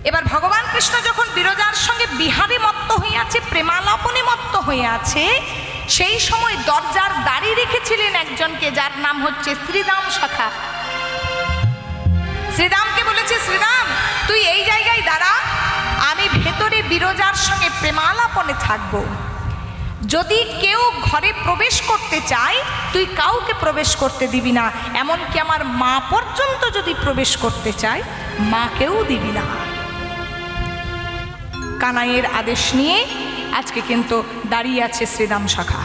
এবার ভগবান কৃষ্ণ যখন বিরজার সঙ্গে বিহারে মত্ত হয়ে আছে, প্রেমালাপনে মত্ত হয়ে আছে, সেই সময় দরজার দাঁড়ি রেখেছিলেন একজনকে, যার নাম হচ্ছে শ্রীরাম সখা। শ্রীরামকে বলেছে, শ্রীরাম তুই এই জায়গায় দাঁড়া, আমি ভেতরে বিরজার সঙ্গে প্রেমালাপনে থাকবো। যদি কেউ ঘরে প্রবেশ করতে চায় তুই কাউকে প্রবেশ করতে দিবি না, এমনকি আমার মা পর্যন্ত যদি প্রবেশ করতে চায় মাকেও দিবি না। কানাইয়ের আদেশ নিয়ে আজকে কিন্তু দাঁড়িয়ে আছে শ্রীরাম সখা।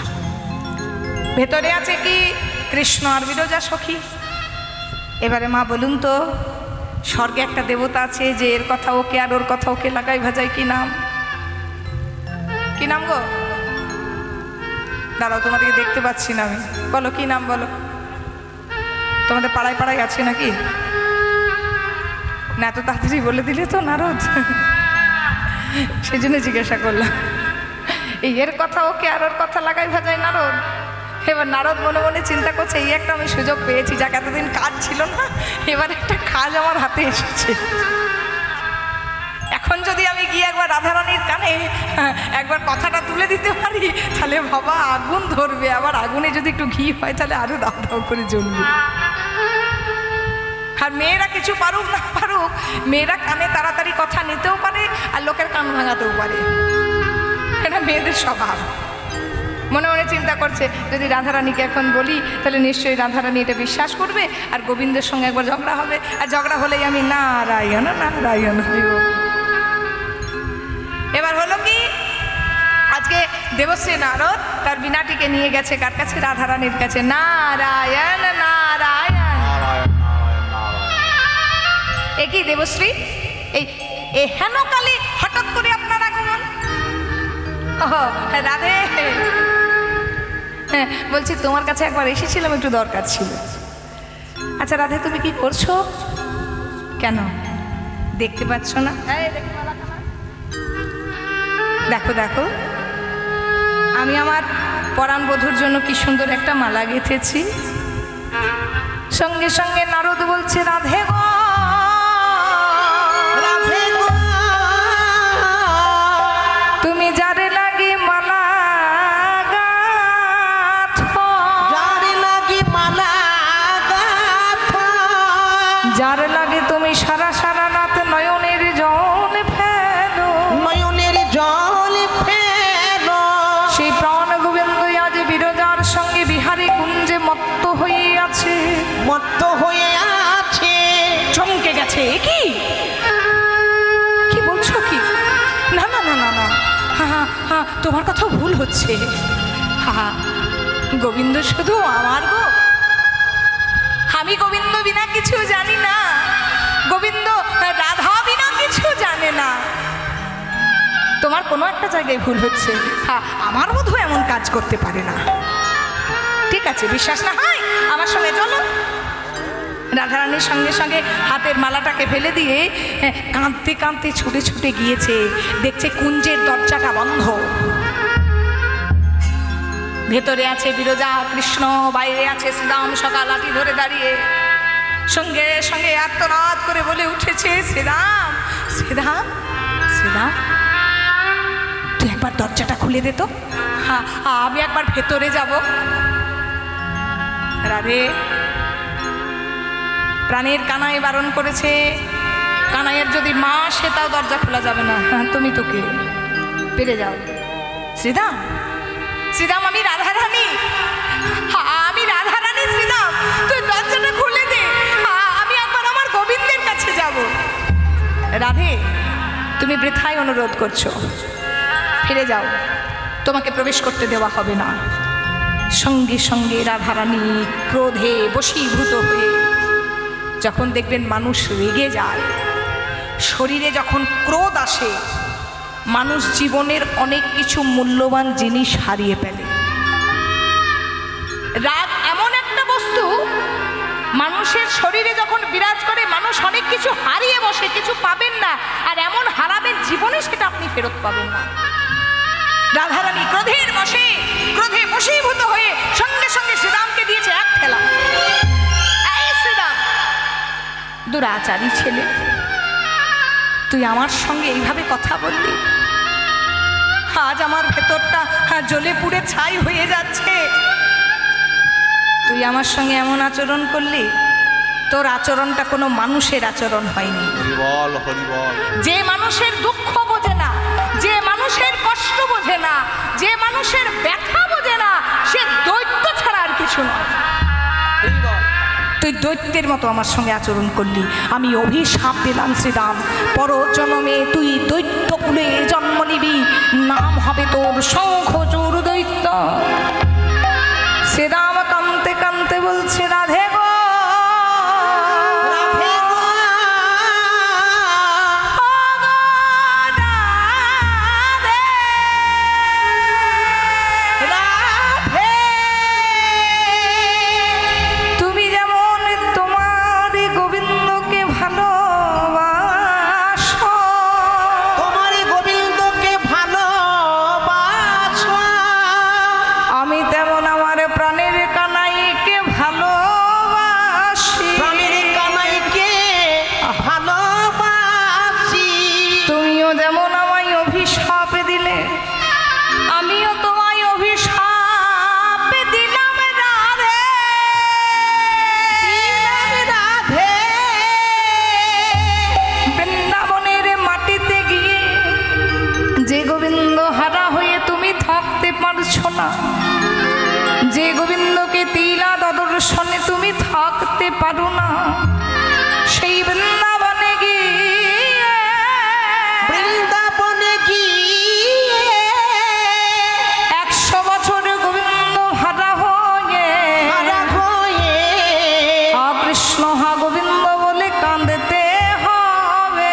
ভেতরে আছে কি কৃষ্ণ আর বিরজা সখী। এবারে মা বলুন তো, স্বর্গে একটা দেবতা আছে যে এর কথা ওকে আর ওর কথা ওকে লাগাই ভাজাই, কি নাম? কি নাম গো? দাঁড়াও, তোমাদেরকে দেখতে পাচ্ছি না আমি, বলো কি নাম বলো। তোমাদের পাড়ায় পাড়ায় আছে নাকি? না এত তাড়াতাড়ি বলে দিলে তো নারদ, সেই জন্য জিজ্ঞাসা করলাম। এই এর কথা ওকে আর ওর কথা লাগাই ভাজাই নারদ। এবার নারদ মনে মনে চিন্তা করছে, এই একটা আমি সুযোগ পেয়েছি, যাকে এতদিন কাজ ছিল না, এবার একটা কাজ আমার হাতে এসেছে। এখন যদি আমি গিয়ে একবার রাধারানীর কানে একবার কথাটা তুলে দিতে পারি, তাহলে বাবা আগুন ধরবে, আবার আগুনে যদি একটু ঘি হয় তাহলে আরো দাও দাও করে জ্বলবে। আর মেয়েরা কিছু পারুক না পারুক, মেয়েরা কানে তাড়াতাড়ি কথা নিতেও পারে আর লোকের কান ভাঙাতেও পারে, এটা মেয়েদের স্বভাব। মনে মনে চিন্তা করছে, যদি রাধারানীকে এখন বলি তাহলে নিশ্চয়ই রাধারানী এটা বিশ্বাস করবে, আর গোবিন্দের সঙ্গে একবার ঝগড়া হবে, আর ঝগড়া হলেই আমি নারায়ণ নারায়ণ দিব। এবার হলো কি, আজকে দেবশ্রী নারদ তার বীণাটিকে নিয়ে গেছে কার কাছে? রাধারানীর কাছে। নারায়ণ নারায়ণ। এ কি দেবশ্রী, এই হেন কালে হঠাৎ করে আপনার আগমন? রাধে, হ্যাঁ বলছি তোমার কাছে একবার এসেছিলাম, একটু দরকার ছিল। আচ্ছা রাধে, তুমি কি করছো? কেন দেখতে পাচ্ছ না? দেখো দেখো, আমি আমার পরাণ বধূর জন্য কি সুন্দর একটা মালা গেঁথেছি। সঙ্গে সঙ্গে নারদ বলছে, রাধে গো রাধে গো, তুমি যারে লাগি মালা গাঁথো, যারে লাগি মালা গাঁথো, যার লাগে তুমি সারা সারা রাত নয়নের জল ফেলো, নয়নের জল ফেলো, সেই প্রাণ গোবিন্দ আজ বিরজার সঙ্গে বিহারী কুঞ্জে মত্ত হয়ে আছে, মত্ত হয়ে আছে। চমকে গেছে, কি কি বলছো? কি না না না না না, হ্যাঁ তোমার কথা ভুল হচ্ছে। হ্যাঁ গোবিন্দ শুধু আমার গো, আমি গোবিন্দ বিনা কিছু জানি না, গোবিন্দ রাধা বিনা কিছু জানে না। তোমার কোনো একটা জায়গায় ভুল হচ্ছে। হ্যাঁ আমার বধূ এমন কাজ করতে পারে না। ঠিক আছে, বিশ্বাস না হয় আমার সঙ্গে চলো। রাধারানীর সঙ্গে সঙ্গে হাতের মালাটাকে ফেলে দিয়ে কাঁদতে কাঁদতে ছুটে ছুটে গিয়েছে, দেখছে কুঞ্জের দরজাটা বন্ধ। ভেতরে আছে বিরজা কৃষ্ণ, বাইরে আছে শ্রীরাম সখা লাঠি ধরে দাঁড়িয়ে। সঙ্গে সঙ্গে আর্তনাদ করে বলে উঠেছে, শ্রীরাম শ্রীরাম শ্রীরাম, তুই একবার দরজাটা খুলে দে তো, হ্যাঁ আমি একবার ভেতরে যাব। রাধে, প্রাণের কানাই বারণ করেছে, কানাইয়ের যদি মা সে তাও দরজা খোলা যাবে না। তুমি তোকে পেরে যাও। শ্রীরাম শ্রীরাম, আমি রাধারানী, আমি রাধারানী, শ্রীরাম তুই দরজাটা খুলে দে, আমি একবার আমার গোবিন্দের কাছে যাব। রাধে, তুমি বৃথায় অনুরোধ করছো, ফিরে যাও, তোমাকে প্রবেশ করতে দেওয়া হবে না। সঙ্গে সঙ্গে রাধারানী ক্রোধে বশীভূত হয়ে, যখন দেখবেন মানুষ রেগে যায়, শরীরে যখন ক্রোধ আসে, মানুষ জীবনের অনেক কিছু মূল্যবান জিনিস হারিয়ে ফেলে। রাগ এমন একটা বস্তু, মানুষের শরীরে যখন বিরাজ করে মানুষ অনেক কিছু হারিয়ে বসে, কিছু পাবেন না, আর এমন হারাবেন জীবনে সেটা আপনি ফেরত পাবেন না। রাধারানী ক্রোধের বশে, ক্রোধে বশীভূত হয়ে সঙ্গে সঙ্গে শ্রীরামকে দিয়েছে এক ঠেলা। এই শ্রীরাম দুরাচারী ছেলে, তুই আমার সঙ্গে এইভাবে কথা বললি, আজ আমার ভেতরটা জ্বলে পুড়ে ছাই হয়ে যাচ্ছে। তুই আমার সঙ্গে এমন আচরণ করলি, তোর আচরণটা কোনো মানুষের আচরণ হয়নি। হরিবল হরিবল। যে মানুষের দুঃখ বোঝে না, যে মানুষের কষ্ট বোঝে না, যে মানুষের ব্যথা বোঝে না, সে দৈত্য ছাড়া আর কিছু নয়। তুই দৈত্যের মতো আমার সঙ্গে আচরণ করলি। আমি অভিশাপ দিলাম শ্রীরাম, পরজন্মে তুই দৈত্য কুলে জন্ম নিবি, নাম হবে তোর শঙ্খচূড় দৈত্য। শ্রীরাম কাঁদতে কাঁদতে বলছে, রাধে গো না, যে গোবিন্দকে তিলা দর্শনে তুমি থাকতে পারো না, সেই বৃন্দাবনে গিয়ে 100 বছর গোবিন্দ হারা হয়ে কৃষ্ণ হা গোবিন্দ বলে কাঁদতে হবে।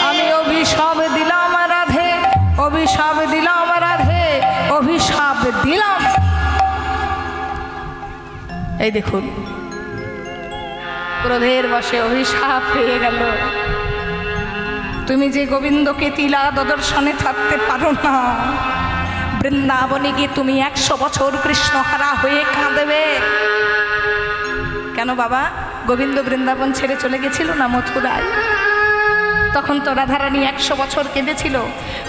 আমি অভিশাপ দিলাম রাধে, অভিশাপ দিলাম রাধে, অভিশাপ দিলাম। এই দেখুন, ক্রোধের বশে অভিশাপ পেয়ে গেল। তুমি যে গোবিন্দকে তিলা দর্শনে থাকতে পারো না, বৃন্দাবনে গিয়ে তুমি 100 বছর কৃষ্ণহারা হয়ে কাঁদবে। কেন বাবা? গোবিন্দ বৃন্দাবন ছেড়ে চলে গেছিল না মথুরায়, তখন তো রাধারানী 100 বছর কেঁদেছিল।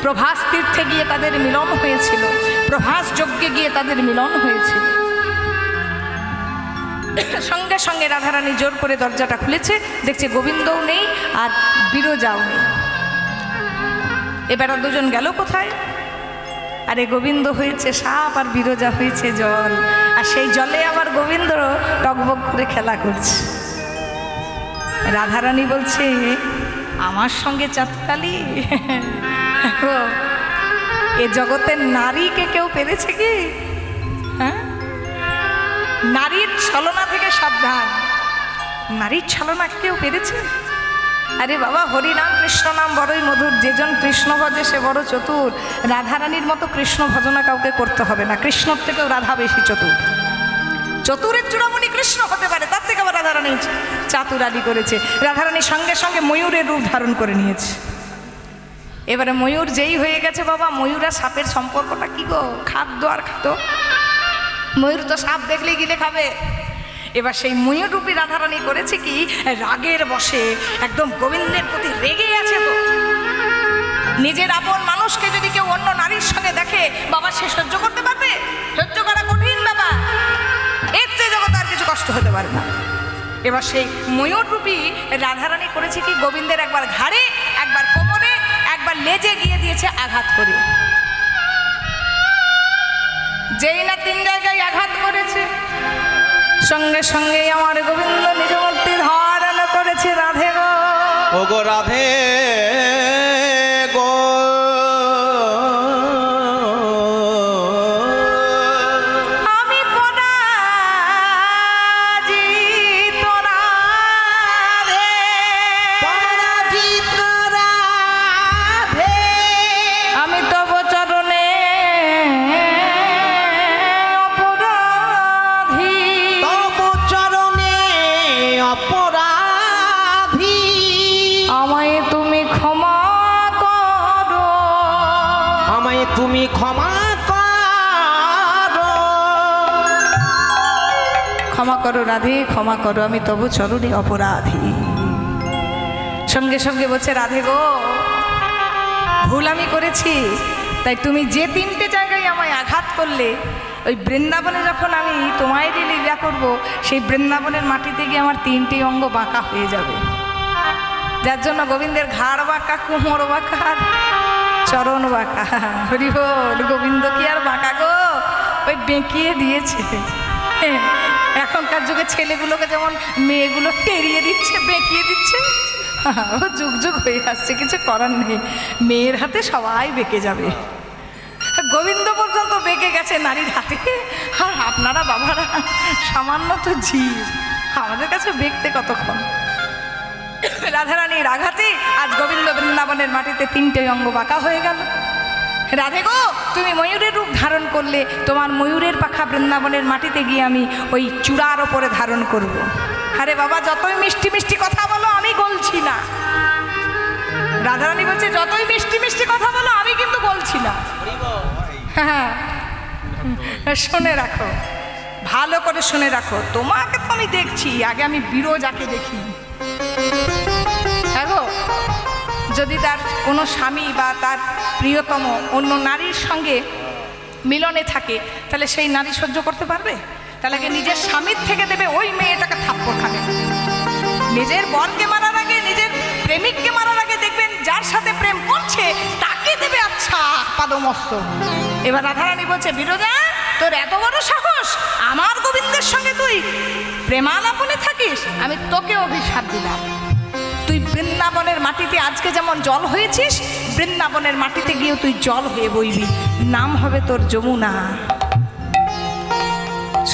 প্রভাস তীর্থে গিয়ে তাদের মিলন হয়েছিল, প্রভাস যজ্ঞে গিয়ে তাদের মিলন হয়েছিল। সঙ্গে সঙ্গে রাধারানী জোর করে দরজাটা খুলেছে, দেখছে গোবিন্দও নেই আর বিরজাও নেই। এবার দুজন গেল কোথায়? আরে গোবিন্দ হয়েছে সাপ আর বিরজা হয়েছে জল, আর সেই জলে আবার গোবিন্দ টকবক করে খেলা করছে। রাধারানী বলছে, আমার সঙ্গে চাঁদকালি? এ জগতের নারীকে কেউ পেরেছে কি? হ্যাঁ, নারীর ছলনা থেকে সাবধান। নারীর ছলনা কেউ পেরেছে? আরে বাবা, হরিনাম কৃষ্ণ নাম বড়ই মধুর, যেজন কৃষ্ণ ভজে সে বড় চতুর। রাধারানীর মতো কৃষ্ণ ভজনা কাউকে করতে হবে না, কৃষ্ণর থেকেও রাধা বেশি চতুর। চতুরের চূড়ামণি কৃষ্ণ হতে পারে, তার থেকে আবার রাধারানী চাতুরালি করেছে। রাধারানী সঙ্গে সঙ্গে ময়ূরের রূপ ধারণ করে নিয়েছে। এবারে ময়ূর যেই হয়ে গেছে বাবা, ময়ূর আর সাপের সম্পর্কটা কি গো? খাদ্য আর খাদ্য। ময়ূর তো সাপ দেখলেই গিলে খাবে। এবার সেই ময়ূর রূপী রাধারানী করেছে কি, রাগের বশে একদম গোবিন্দের প্রতি রেগে আছে। তো নিজের আপন মানুষকে যদি কেউ অন্য নারীর সঙ্গে দেখে বাবা, সে সহ্য করতে পারবে? সহ্য করা কঠিন বাবা, এর চেয়ে জগতে আর কিছু কষ্ট হতে পারে না। এবার সেই ময়ূর রূপী রাধারানী করেছে কি, গোবিন্দের একবার ঘাড়ে, একবার কোমরে, একবার লেজে গিয়ে দিয়েছে আঘাত করে। যেই না 3 জায়গায় আঘাত করেছে, সঙ্গে সঙ্গে আমার গোবিন্দ নিজ মূর্তি ধারণ করেছে। রাধে গো, ও গো রাধে গো, আমি পরাজিত রাধে, পরাজিত রাধে, আমি তব চরণে অপরাধী, তব চরণে অপরাধী, আমায় তুমি ক্ষমা করো, আমায় তুমি ক্ষমা করো, ক্ষমা করো রাধে, ক্ষমা করো, আমি তবু চরণে অপরাধী। সঙ্গে সঙ্গে বলছে, রাধে গো, ভুল আমি করেছি, তাই তুমি যে 3টে জায়গায় আমায় আঘাত করলে, ওই বৃন্দাবনে যখন আমি তোমায় লীলা করব, সেই বৃন্দাবনের মাটিতে গিয়ে আমার 3টে অঙ্গ বাঁকা হয়ে যাবে। যার জন্য গোবিন্দের ঘাড় বাঁকা, কোমর বাঁকা, চরণ বাঁকা। হরি বল, গোবিন্দ কি আর বাঁকা গো, ওই বেঁকিয়ে দিয়েছে। এখনকার যুগে ছেলেগুলোকে যেমন মেয়েগুলো টেরিয়ে দিচ্ছে, বেঁকিয়ে দিচ্ছে, ও যুগ যুগ হয়ে আসছে, কিছু করার নেই, মেয়ের হাতে সবাই বেঁকে যাবে। গোবিন্দ পর্যন্ত বেঁকে গেছে নারীর হাতে, আর আপনারা বাবারা সামান্য তো জীব, আমাদের কাছে বেঁকতে কতক্ষণ। রাধারানীর আঘাতে আজ গোবিন্দ বৃন্দাবনের মাটিতে 3টে অঙ্গ বাঁকা হয়ে গেল। রাধে গো, তুমি ময়ূরের রূপ ধারণ করলে, তোমার ময়ূরের পাখা বৃন্দাবনের মাটিতে গিয়ে আমি ওই চূড়ার ওপরে ধারণ করব। আরে বাবা, যতই মিষ্টি মিষ্টি কথা বলো, আমি গলছি না। রাধারানী বলছে, যতই মিষ্টি মিষ্টি কথা বলো, আমি কিন্তু বলছি না। হ্যাঁ, শুনে রাখো, ভালো করে শুনে রাখো, তোমাকে তো আমি দেখছি, আগে আমি বিরজাকে দেখি। হ্যাঁ গো, যদি তার কোনো স্বামী বা তার প্রিয়তম অন্য নারীর সঙ্গে মিলনে থাকে, তাহলে সেই নারী সহ্য করতে পারবে? তাহলে নিজের স্বামীর থেকে দেবে ওই মেয়েটাকে থাপ্পড় খাবে। নিজের বরকে মারার আগে, নিজের প্রেমিককে মারার আগে দেখবেন যার সাথে প্রেম করছে তাকে দেবে আচ্ছা পাদমস্ত। এবার রাধারানী বলছে, বিরজা, তোর এত বড় সাহস, আমার গোবিন্দের সঙ্গে তুই প্রেমালাপনে থাকিস, আমি তোকে অভিশাপ দিলাম। তুই বৃন্দাবনের মাটিতে আজকে যেমন জল হয়েছিস, বৃন্দাবনের মাটিতে গিয়েও তুই জল হয়ে বইবি, নাম হবে তোর যমুনা।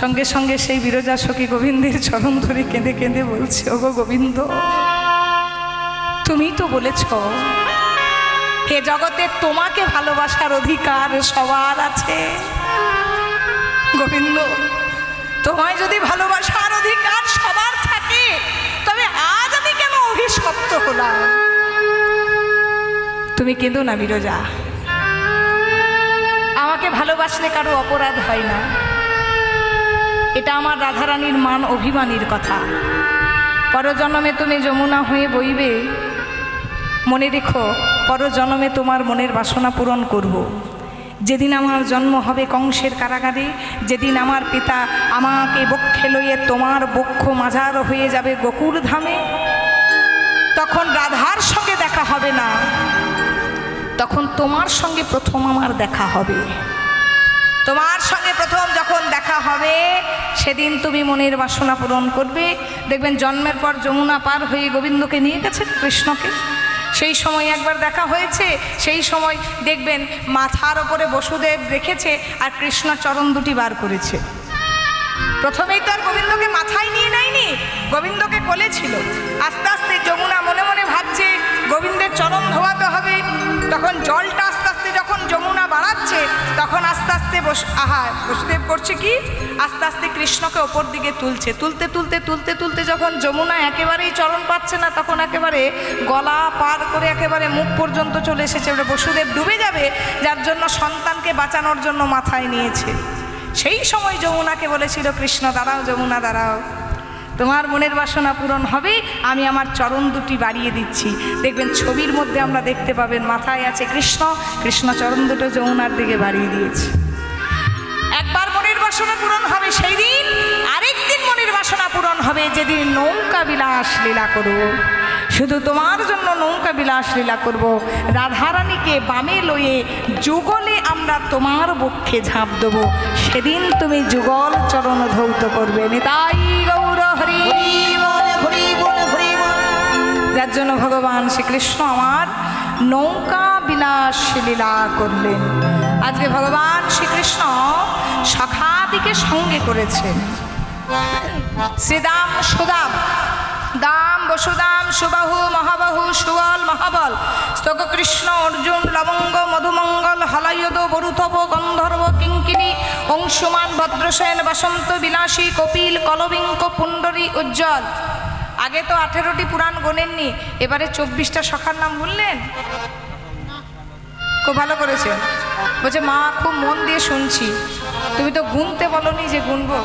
সঙ্গে সঙ্গে সেই বিরজা সখী গোবিন্দের চরণ ধরে কেঁদে কেঁদে বলছে, ওগো গোবিন্দ, তুমি তো বলেছ হে জগতে তোমাকে ভালোবাসার অধিকার সবার আছে। গোবিন্দ, তোমায় যদি ভালোবাসার অধিকার সবার থাকে, তবে আজ আমি কেন অভিশপ্ত হলাম? তুমি কেঁদো না বিরজা, আমাকে ভালোবাসলে কারো অপরাধ হয় না, এটা আমার রাধারানীর মান অভিমানীর কথা। পরজন্মে তুমি যমুনা হয়ে বইবে, মনে রেখো, পরজন্মে তোমার মনের বাসনা পূরণ করব। যেদিন আমার জন্ম হবে কংসের কারাগারে, যেদিন আমার পিতা আমাকে বক্ষে লইয়ে তোমার বক্ষ মাঝার হয়ে যাবে গোকুল ধামে, তখন রাধার সঙ্গে দেখা হবে না, তখন তোমার সঙ্গে প্রথম আমার দেখা হবে। তোমার সঙ্গে প্রথম যখন দেখা হবে, সেদিন তুমি মনের বাসনা পূরণ করবে। দেখবেন জন্মের পর যমুনা পার হয়ে গোবিন্দকে নিয়ে গেছে কৃষ্ণকে, সেই সময় একবার দেখা হয়েছে, সেই সময় দেখবেন মাথার ওপরে বসুদেব রেখেছে আর কৃষ্ণ চরণ দুটি বার করেছে। প্রথমেই তো আর গোবিন্দকে মাথায় নিয়ে নেয়নি, গোবিন্দকে কোলে ছিল। আস্তে আস্তে যমুনা মনে মনে ভাবছে গোবিন্দের চরণ ধোয়াতে হবে, তখন জলটা আস্তে আস্তে যখন যমুনা বাড়াচ্ছে, তখন আস্তে আস্তে বসুদেব করছে কি, আস্তে আস্তে কৃষ্ণকে ওপর দিকে তুলছে। তুলতে তুলতে তুলতে তুলতে যখন যমুনা একেবারেই চরণ পাচ্ছে না, তখন একেবারে গলা পার করে একেবারে মুখ পর্যন্ত চলে এসেছে, ওটা বসুদেব ডুবে যাবে, যার জন্য সন্তানকে বাঁচানোর জন্য মাথায় নিয়েছে। সেই সময় যমুনাকে বলেছিল কৃষ্ণ, দাঁড়াও যমুনা দাঁড়াও, তোমার মনের বাসনা পূরণ হবে, আমি আমার চরণ দুটি বাড়িয়ে দিচ্ছি। দেখবেন ছবির মধ্যে আমরা দেখতে পাবেন, মাথায় আছে কৃষ্ণ, কৃষ্ণ চরণ দুটো যমুনার দিকে বাড়িয়ে দিয়েছে। একবার মনের বাসনা পূরণ হবে সেই দিন, আরেকদিন মনের বাসনা পূরণ হবে যেদিন নৌকা বিলাস লীলা করব। শুধু তোমার জন্য নৌকা বিলাস লীলা করব। রাধারানীকে বামে লয়ে যুগলে আমরা তোমার বক্ষে ঝাঁপ দেব, সেদিন তুমি যুগল চরণ ধৌত করবে। নিতাই গৌর হরি হরি হরি। যার জন্য ভগবান শ্রীকৃষ্ণ আমার নৌকা বিলাস লীলা করলেন। আজকে ভগবান শ্রীকৃষ্ণ সখাদিকে সঙ্গে করেছেন, শ্রীদাম সুদাম, দাম বসুদাম, সুবাহু মহাবাহু, সুবল মহাবল, স্তক কৃষ্ণ অর্জুন, লবঙ্গ মধুমঙ্গল, হলয়দ বরুথব, গন্ধর্ব কিঙ্কিনী, অংশুমান, ভদ্রসেন, বসন্ত বিলাসী, কপিল, কলবিঙ্ক, পুণ্ডরী, উজ্জ্বল। আগে তো 18টি পুরাণ গোনেননি, এবারে 24টা সখার নাম গুনলেন। খুব ভালো করেছে, বলছে মা খুব মন দিয়ে শুনছি, তুমি তো গুনতে বলনি যে গুনবো।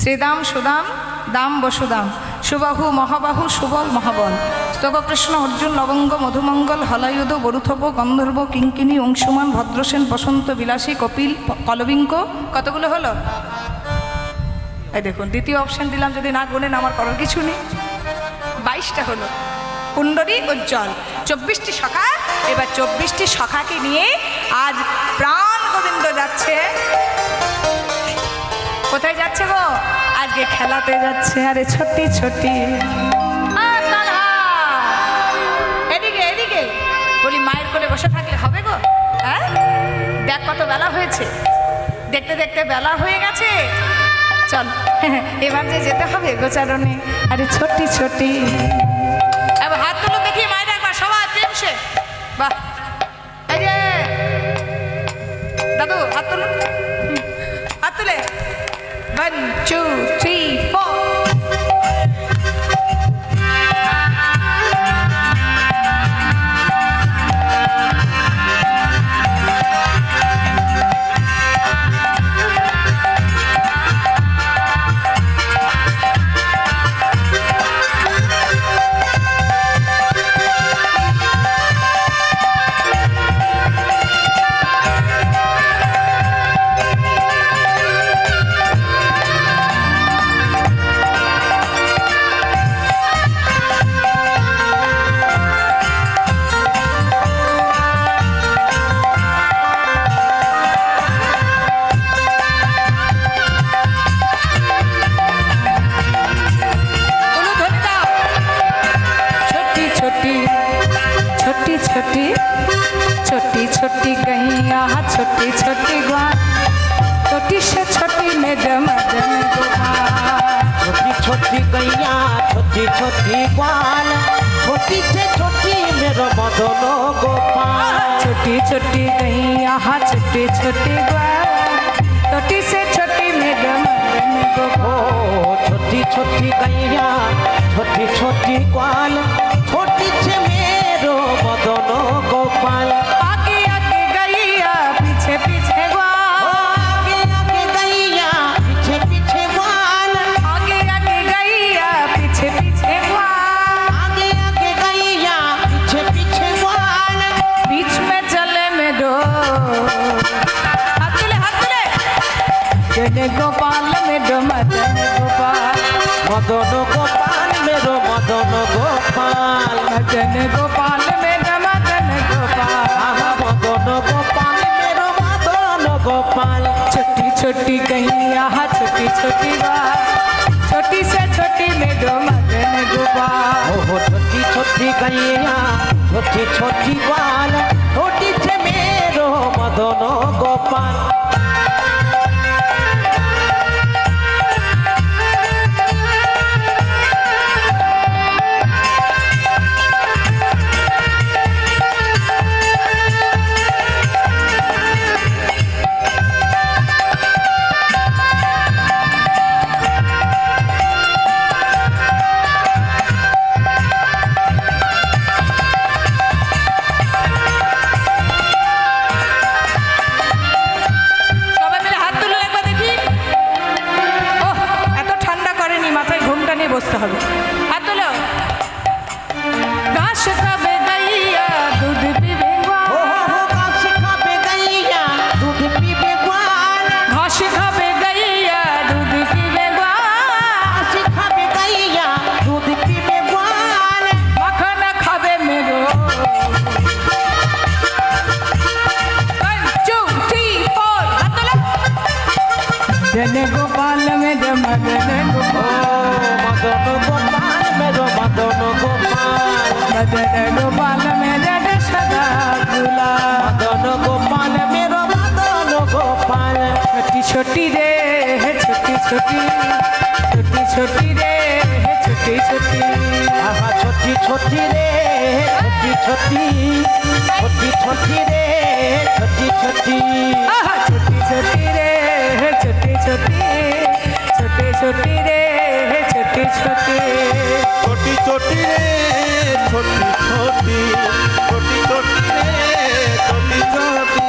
শ্রীদাম সুদাম, দাম বসুদাম, সুবাহু মহাবাহু সুবল মহাবল স্তবকৃষ্ণ অর্জুন লবঙ্গ মধুমঙ্গল হলায়ুধ বরুথপ গন্ধর্ব কিঙ্কিনী অংশুমান ভদ্রসেন বসন্ত বিলাসী কপিল কলবিঙ্ক কতগুলো হলো? এই দেখুন দ্বিতীয় অপশন দিলাম, যদি না গুনেন আমার করার কিছু নেই। 22টা হলো। কুণ্ডরী উজ্জ্বল 24টি সখা। এবার 24টি সখাকে নিয়ে আজ প্রাণ গোবিন্দ যাচ্ছে। কোথায় যাচ্ছে গো? আজকে খেলাতে যাচ্ছে। আরে ছোটি ছোটি এদিকে এদিকে বলি, মায়ের কোলে বসে থাকলে হবে গো? হ্যাঁ, দেখ কত বেলা হয়েছে, দেখতে দেখতে বেলা হয়ে গেছে। চল এবার যে যেতে হবে গোচারণে। আরে ছোটি ছোটি, এবার হাত তুলো দেখি মায়ের একবার সবাই প্রেমসে। বাহ, এই যে দাদু হাত তুলো, হাত তুলে 1 2 3 4। छोटी छोटी गैया छोटी छोटी ग्वाल, छोटी से छोटी मैडम छोटी छोटी गैया छोटी छोटी ग्वाल, छोटी से छोटी मेरो मदन गोपाल। छोटी छोटी गैया छोटी छोटी ग्वाल, छोटी से छोटी मैडम छोटी छोटी गैया छोटी छोटी ग्वाल, छोटी से मेरो मदन गोपाल। आगे आगे गैया पीछे पीछे ग्वाल, आगे आगे गैया पीछे पीछे ग्वाल, आगे आगे गैया पीछे पीछे ग्वाल, आगे आगे गैया पीछे पीछे ग्वाल। बीच में चले में दो हाथ तुले जने गोपाल में दो मदन गोपाल, मदन गोपाल मेरो मदन गोपाल। मदन गोपाल में दो मदन गोपाल, आहा मदन गोपाल मेरो मदन गोपाल। छोटी छोटी गैया छोटी छोटी ग्वाल, छोटी से छोटी में दो मदन गोपाल। ओहो छोटी छोटी गैया छोटी छोटी ग्वाल, छोटी से मेरो मदन गोपाल। সবাই মিলে হাত তুলে একবার দেখি। ওহ, এত ঠান্ডা করেনি, মাথায় ঘোমটা নিয়ে বসতে হবে। হাত তুলো। ঘাস খাবে গাইয়া দুধ পিবে গ্বাল, ओहो घास खाबे गैया दूध पीबे ग्वाल। ঘাস খাবে গাইয়া দুধ পিবে গ্বাল, घास खाबे गैया दूध पीबे ग्वाल। মাখন খাবে মেরো। 1 2 3 4 হাত তুলো। জনে গোপাল মে দে মদন ओ গোপাল, मदन गोपाल मेरो मदन गोपाल। मदन गोपाल में दे सदा गुलाल। मदन गोपाल मेरो मदन गोपाल। छोटी छोटी रे है छोटी छोटी, छोटी छोटी रे है छोटी छोटी, आहा छोटी छोटी रे छोटी छोटी, छोटी छोटी रे छोटी छोटी। आहा छोटी छोटी रे है छोटी छोटी, छोटी छोटी रे है छोटी छोटी। छोटी छोटी रे छोटी छोटी, छोटी छोटी रे छोटी छोटी।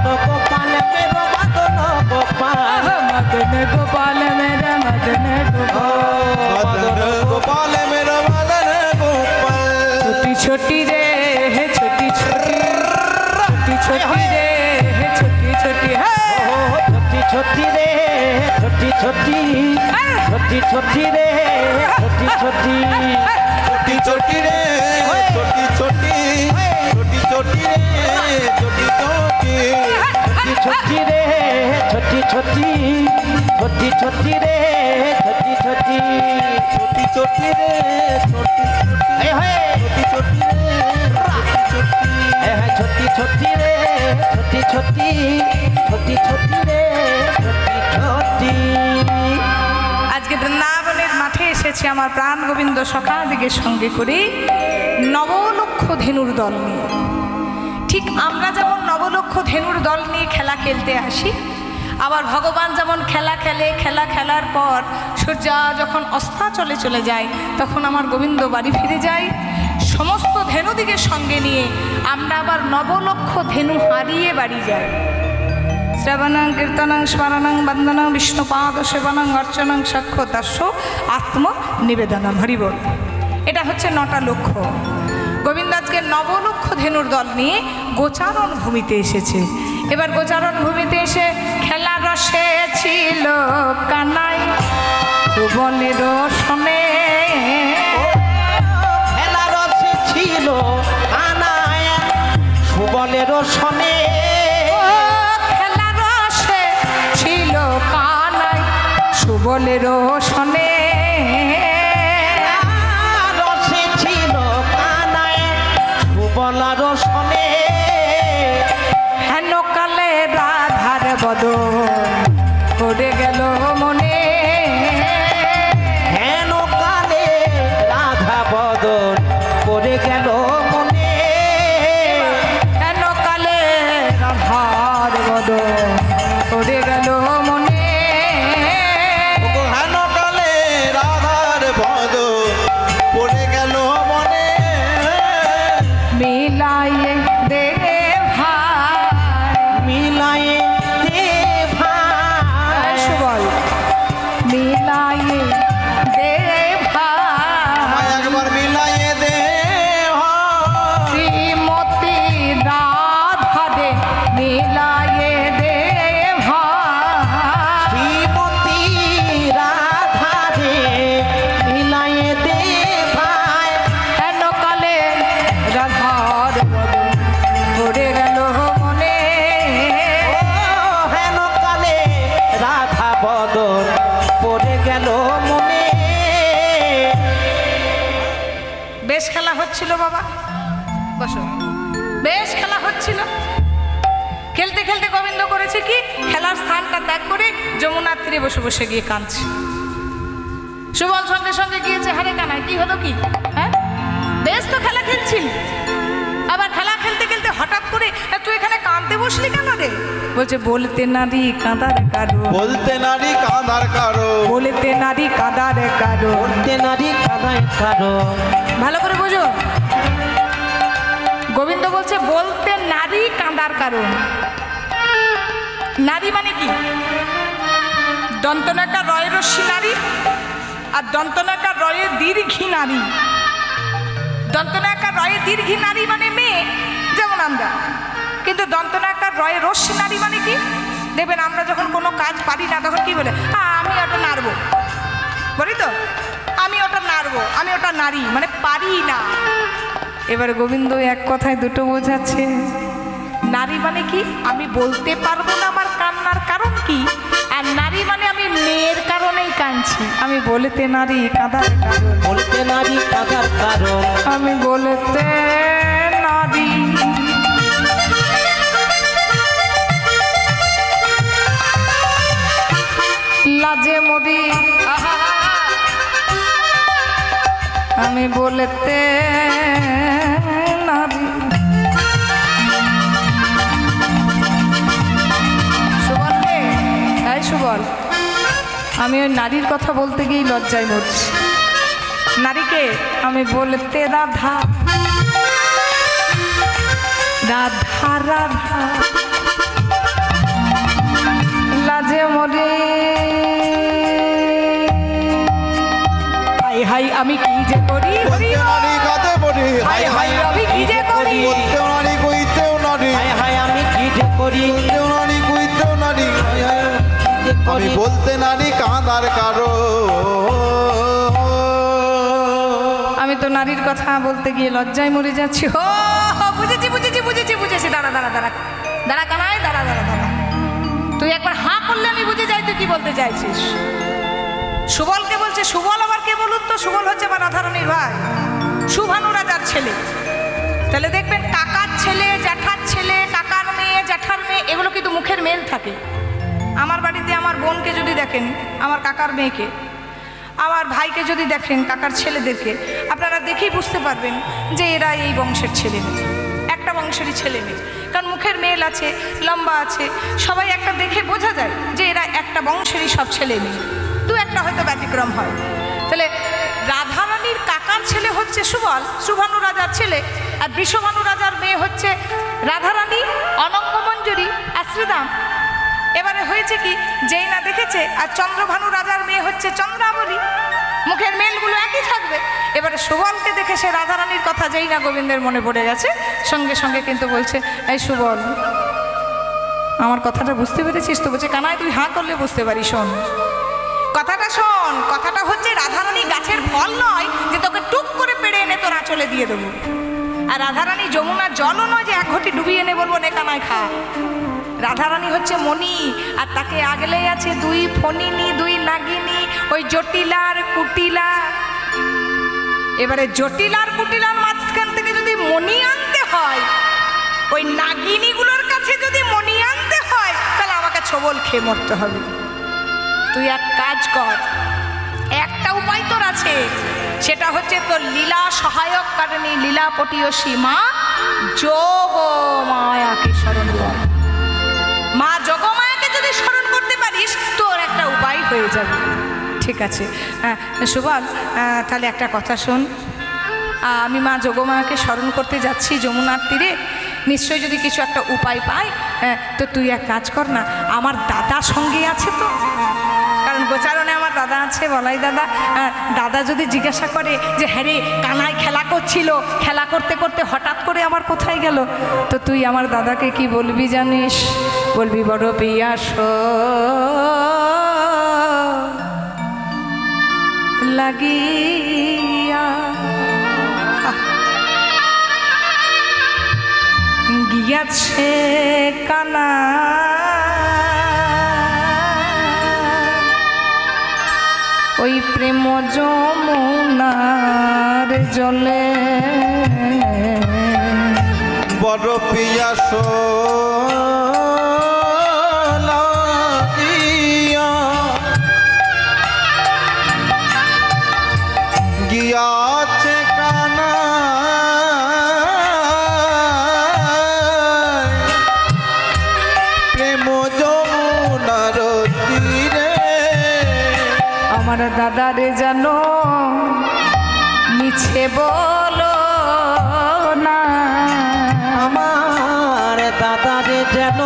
গোপাল মেরো মদন গোপাল মদন গোপাল মেরা মদন मदन गोपाल मेरा मदन गोपाल छोटी छोटी रे है छोटी छोटी छोटी छोटी रे है छोटी छोटी है छोटी छोटी रे छोटी छोटी छोटी छोटी रे छोटी छोटी छोटी छोटी रे छोटी छोटी छोटी छोटी रे छोटी छोटी छोटी छोटी रे छोटी छोटी छोटी छोटी रे छोटी छोटी छोटी छोटी रे छोटी ए हे छोटी छोटी रे छोटी ए हे छोटी छोटी रे छोटी छोटी छोटी छोटी रे छोटी छोटी আজকে বৃন্দাবনের মাঠে এসেছি আমার প্রাণ গোবিন্দ সখাদিকে সঙ্গে করে নবলক্ষ ধেনুর দল নিয়ে। ঠিক আমরা যেমন নবলক্ষ ধেনুর দল নিয়ে খেলা খেলতে আসি, আবার ভগবান যেমন খেলা খেলে, খেলা খেলার পর সূর্য যখন অস্তাচলে চলে যায় তখন আমার গোবিন্দ বাড়ি ফিরে যায়। সমস্ত ধেনুদিকে সঙ্গে নিয়ে আমরা আবার নবলক্ষ ধেনু হারিয়ে বাড়ি যাই। শ্রবণং কীর্তনং স্মরণং বন্দনং বিষ্ণুপাদ সেবনং অর্চনং সাক্ষ্য দাস্য আত্ম নিবেদনম হরিবল। এটা হচ্ছে 9টা লক্ষ্য। গোবিন্দ আজকে নবলক্ষ ধেনুর দল নিয়ে গোচারণ ভূমিতে এসেছে। এবার গোচারণ ভূমিতে এসে খেলা রসে ছিল কানাই সুবনের শোনে খেলা রসে ছিল আনায় সুবলের শনে খেলা রসে ছিল কানাই সুবনের শোনে রসে ছিল কানায় সুবলার শনে হেন কালে রাধার বদন করে গেল মনে হেন কালে রাধা বদন করে গেল মনে হেন কালে রাধার বদন করে গেল মনে হেন কালে রাধার বদ পড়ে গেল মনে মিলাইয়ে দে ভাই মিলায়ে দে ভাই সুবল মিলাইয়ে দে ভাই আমায় একবার মিলাইয়ে দে ভাই। শ্রীমতী রাধা দে মিলাইয়ে দে ভাই শ্রীমতী রাধা রে মিলায়ে দে ভাই হেন কালে রাধার বদন করে গেল মনে ও হেন কালে রাধা বদন পড়ে গেল মনে বেশ খেলা হচ্ছিল বাবা, বসো। বেশ খেলা হচ্ছিল। খেলতে খেলতে গোবিন্দ করেছে কি, খেলার স্থানটা ত্যাগ করে যমুনার তীরে বসে বসে গিয়ে কাঁদছে। সুবল সঙ্গে সঙ্গে গিয়েছে, হারে কানাই কি হলো কি, হ্যাঁ বেশ তো খেলা খেলছিলি, আবার খেলা খেলতে খেলতে হঠাৎ করে তুই এখানে কাঁদতে বসলি কেন রে? বলছে বলতে নারী কাঁদার কারো, বলতে নারী কাঁদার কারো বলতে নারী কাঁদার কারো। বলতে নারী কাদায় কারো ভালো করে বুঝো, গোবিন্দ বলছে বলতে নারী কাঁদার কারণ। নারী মানে কি? দন্তনাকার রয় রশ্মি নারী আর দন্তনাকার রয়ে দীর্ঘী নারী। দন্তনাকার রয়ে দীর্ঘী নারী মানে মেয়ে, যেমন আমরা। কিন্তু দন্তনাকার রয়ে রশ্মি নারী মানে কি? দেখবেন আমরা যখন কোনো কাজ পারি না তখন কি বলে, আমি ওটা নাড়বো, বলি তো আমি ওটা নাড়বো, আমি ওটা নারী, মানে পারি না। এবার গোবিন্দ এক কথায় দুটো বোঝাচ্ছে। নারী মানে কি? আমি বলতে পারবো না আমার কান্নার কারণ কি, আর নারী মানে আমি মেয়ের কারণেই কাঁদছি। আমি বলতে নারী কাঁদার কারণ, বলতে নারী কাদার কারণ আমি বলতে নারী লাজে মরি, আমি বলতে নারী। সুবল রে, এই সুবল, আমি ওই নারীর কথা বলতে গিয়েই লজ্জায় মরছি। নারীকে আমি বলতে রাধা রাধা রাধা যে মরি, হাই হাই আমি কি যে করি, হরি বলতে নারী কাঁদে পড়ি, হাই হাই আমি কি যে করি, বলতেও নারী কইতেও নারী, হায় হায় আমি কি যে করি, বলতেও নারী কইতেও নারী, হায় হায় কি যে আমি করি। বলতে নারী কাঁদার কারো। আমি তো নারীর কথা বলতে গিয়ে লজ্জায় মরে যাচ্ছি। ও বুঝেছি বুঝেছি বুঝেছি বুঝেছি, দাঁড়া দাঁড়া দাঁড়া দাঁড়া কানাই, দাঁড়া দাঁড়া দাঁড়া, তুই একবার হাঁ করলে আমি বুঝে যাই তুই কি বলতে চাইছিস। সুবলকে বলছে, সুবল আবার কে বলুন তো? সুবল হচ্ছে আমার রাধারানীর ভাই, শুভানু রাজার ছেলে। তাহলে দেখবেন কাকার ছেলে, জ্যাঠার ছেলে, কাকার মেয়ে, জ্যাঠার মেয়ে, এগুলো কিন্তু মুখের মেল থাকে। আমার বাড়িতে আমার বোনকে যদি দেখেন, আমার কাকার মেয়েকে, আমার ভাইকে যদি দেখেন, কাকার ছেলেদেরকে, আপনারা দেখেই বুঝতে পারবেন যে এরা এই বংশের ছেলে মেয়ে, একটা বংশেরই ছেলে মেয়ে। কারণ মুখের মেল আছে, লম্বা আছে, সবাই একটা দেখে বোঝা যায় যে এরা একটা বংশেরই সব ছেলে মেয়ে, দু একটা হয়তো ব্যতিক্রম হয়। তাহলে রাধারানীর কাকার ছেলে হচ্ছে সুবল, শুভানু রাজার ছেলে, আর বৃষভানু রাজার মেয়ে হচ্ছে রাধারানী, অনঙ্গমঞ্জুরি, আশ্রীদাম। এবারে হয়েছে কি, যেই না দেখেছে, আর চন্দ্রভানু রাজার মেয়ে হচ্ছে চন্দ্রাবলী, মুখের মেলগুলো একই থাকবে। এবারে সুবলকে দেখে সে রাধারানীর কথা যেই না গোবিন্দের মনে পড়ে গেছে, সঙ্গে সঙ্গে কিন্তু বলছে, এই সুবল আমার কথাটা বুঝতে পেরেছিস তো? বলছে, কানাই তুই হাঁ করলে বুঝতে পারি, শোন কথাটা, শোন কথাটা হচ্ছে রাধারানী গাছের ফল নয় যে তোকে টুক করে পেড়ে এনে তোর আঁচলে দিয়ে দেবো, আর রাধারানী যমুনার জলও নয় যে এক ঘটি ডুবিয়ে এনে বলবো নে কানাই খা। রাধারানী হচ্ছে মণি, আর তাকে আগলে আছে দুই ফণিনী, দুই নাগিনী, ওই জটিলার কুটিলা। এবারে জটিলার কুটিলার মাঝখান থেকে যদি মণি আনতে হয়, ওই নাগিনীগুলোর কাছে যদি মণি আনতে হয়, তাহলে আমাকে ছবল খেয়ে মরতে হবে। তুই এক কাজ কর, একটা উপায় তোর আছে, সেটা হচ্ছে তোর লীলা সহায়ক কারণী লীলা পটীয়সী মা যোগমায়াকে স্মরণ কর। মা যোগমায়াকে যদি স্মরণ করতে পারিস, তোর একটা উপায় হয়ে যাবে। ঠিক আছে সুবল, তাহলে একটা কথা শোন, আমি মা যোগমায়াকে স্মরণ করতে যাচ্ছি যমুনার তীরে, নিশ্চয়ই যদি কিছু একটা উপায় পাই, তো তুই এক কাজ কর না, আমার দাদা সঙ্গে আছে তো, কারণ গোচারণে আমার দাদা আছে, বলাই দাদা। দাদা যদি জিজ্ঞাসা করে যে হ্যাঁ রে কানাই খেলা করছিল, খেলা করতে করতে হঠাৎ করে আমার কোথায় গেল, তো তুই আমার দাদাকে কি বলবি জানিস? বলবি, বড় পিয়াস লাগিয়া গিয়াছে কানা ওই প্রেম যমুনার জলে, বড় পিয়াস লাগিয়া গিয়াছে কানা প্রেম যমুনার তীরে। আমার দাদারে জানো মিছে বলো না, আমার দাদারে যেন